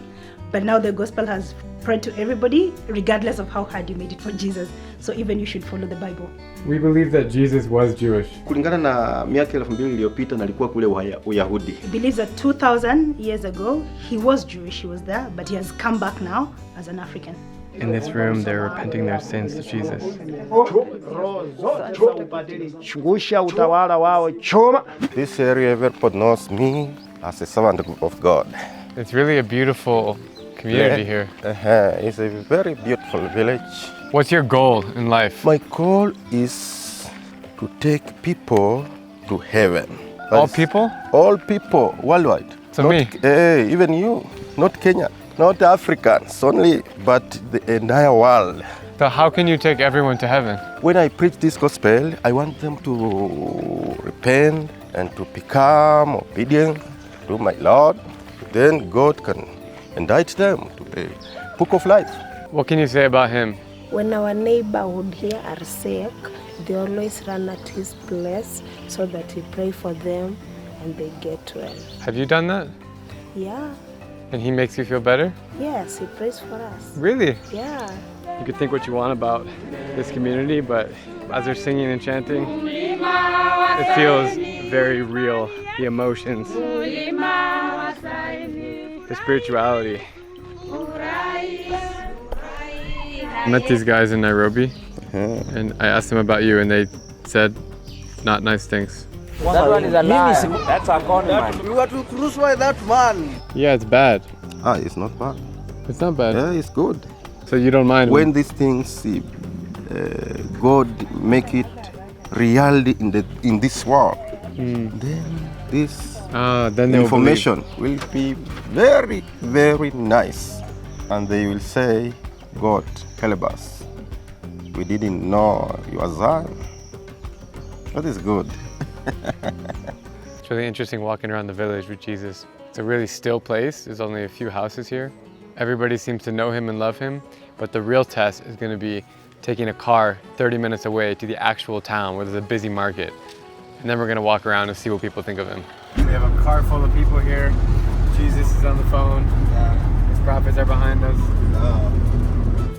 But now the gospel has spread to everybody, regardless of how hard you made it for Jesus. So even you should follow the Bible.
We believe that Jesus was Jewish.
Kulingana na miaka 2000 iliyopita nalikuwa kule Uyahudi.
He believes that 2000 years ago, he was Jewish, he was there, but he has come back now as an African.
In this room, they're repenting their sins to Jesus.
This area, everybody knows me as a servant of God.
It's really a beautiful community here.
It's a very beautiful village.
What's your goal in life?
My goal is to take people to heaven.
All people?
All people worldwide.
So
not,
me?
Even you, not Kenya, not Africans only, but the entire world.
So how can you take everyone to heaven?
When I preach this gospel, I want them to repent and to become obedient to my Lord. Then God can indict them to the book of life.
What can you say about him?
When our neighborhood here are sick, they always run at his place so that he pray for them and they get well.
Have you done that?
Yeah.
And he makes you feel better?
Yes, he prays for us.
Really?
Yeah.
You can think what you want about this community, but as they're singing and chanting, it feels very real. The emotions, the spirituality. I met these guys in Nairobi, and I asked them about you, and they said not nice things.
That one is a lie. That's a con man. You got to crucify that man.
Yeah, it's bad.
It's not bad.
It's not bad.
Yeah, it's good.
So you don't mind
when these things, God make it reality in this world. Then this information will be very, very nice, and they will say, God, help us. We didn't know your son. That is good.
It's really interesting walking around the village with Jesus. It's a really still place. There's only a few houses here. Everybody seems to know him and love him, but the real test is going to be taking a car 30 minutes away to the actual town where there's a busy market. And then we're going to walk around and see what people think of him. We have a car full of people here. Jesus is on the phone. His prophets are behind us.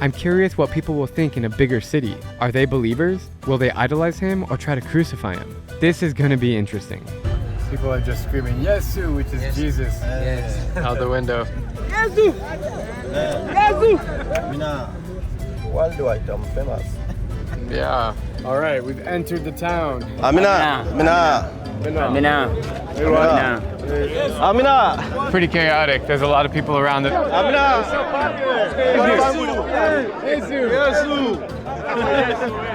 I'm curious what people will think in a bigger city. Are they believers? Will they idolize him or try to crucify him? This is going to be interesting. People are just screaming Yesu, which is Jesus, out the window.
Yesu! Yesu!
Worldwide, I'm famous.
Yeah. All right, we've entered the town.
Amina. Amina.
Amina.
Amina.
Pretty chaotic. There's a lot of people around it.
Amina.
So popular.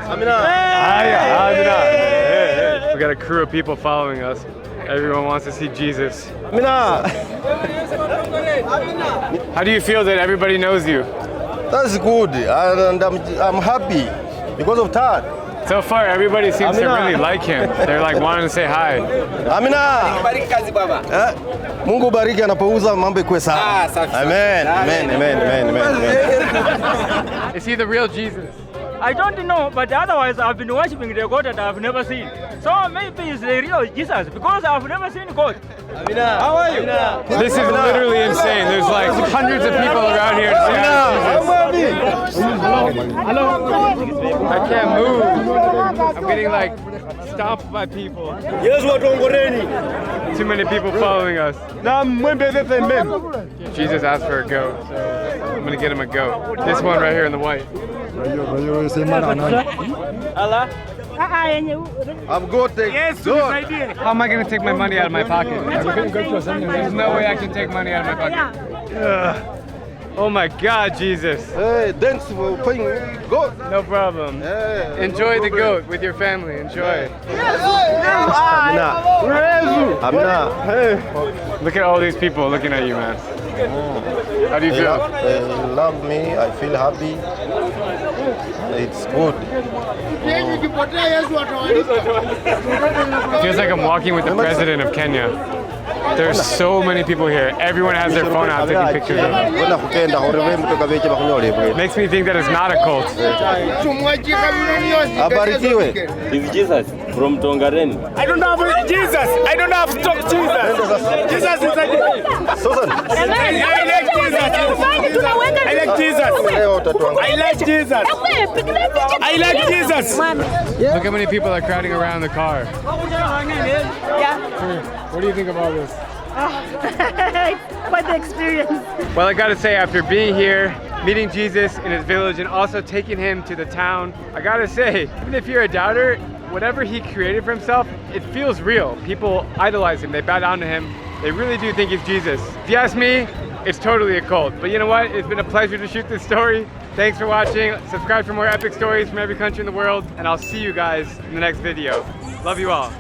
Amina.
We got a crew of people following us. Everyone wants to see Jesus.
Amina.
How do you feel that everybody knows you?
That's good, and I'm happy because of that.
So far, everybody seems to really like him. They're like wanting to say hi.
Amina. Mungu bariki anapouza mambo ikuwe sawa. Amen. Amen. Amen. Amen. Amen.
Is he the real Jesus?
I don't know, but otherwise I've been worshiping the God that I've never seen. So maybe it's the real Jesus because I've never seen God.
Amina.
How are you?
This is literally insane. There's like hundreds of people around here to say hello. I can't move. I'm getting like stomped by people. Too many people following us. Jesus asked for a goat, so I'm gonna get him a goat. This one right here in the white.
I'm good.
How am I gonna take my money out of my pocket? There's no way I can take money out of my pocket. Oh my God, Jesus.
Hey, thanks for paying goat.
No problem. Enjoy the goat with your family. Enjoy.
Amina. Amina.
Look at all these people looking at you, man. How do you feel?
They love me. I feel happy. It's good.
Feels like I'm walking with the president of Kenya. There's so many people here. Everyone has their phone out taking pictures of them. Makes me think that it's not a cult.
It's Jesus from Tongareni.
I don't have Jesus. I don't have stock Jesus. Jesus is a
Susan.
I like Jesus. I like Jesus. I like Jesus. I like Jesus.
Look how many people are crowding around the car.
Yeah.
What do you think of all this?
Quite the experience.
Well, I gotta say, after being here, meeting Jesus in his village and also taking him to the town, I gotta say, even if you're a doubter, whatever he created for himself, it feels real. People idolize him, they bow down to him. They really do think he's Jesus. If you ask me, it's totally a cult. But you know what? It's been a pleasure to shoot this story. Thanks for watching. Subscribe for more epic stories from every country in the world, and I'll see you guys in the next video. Love you all.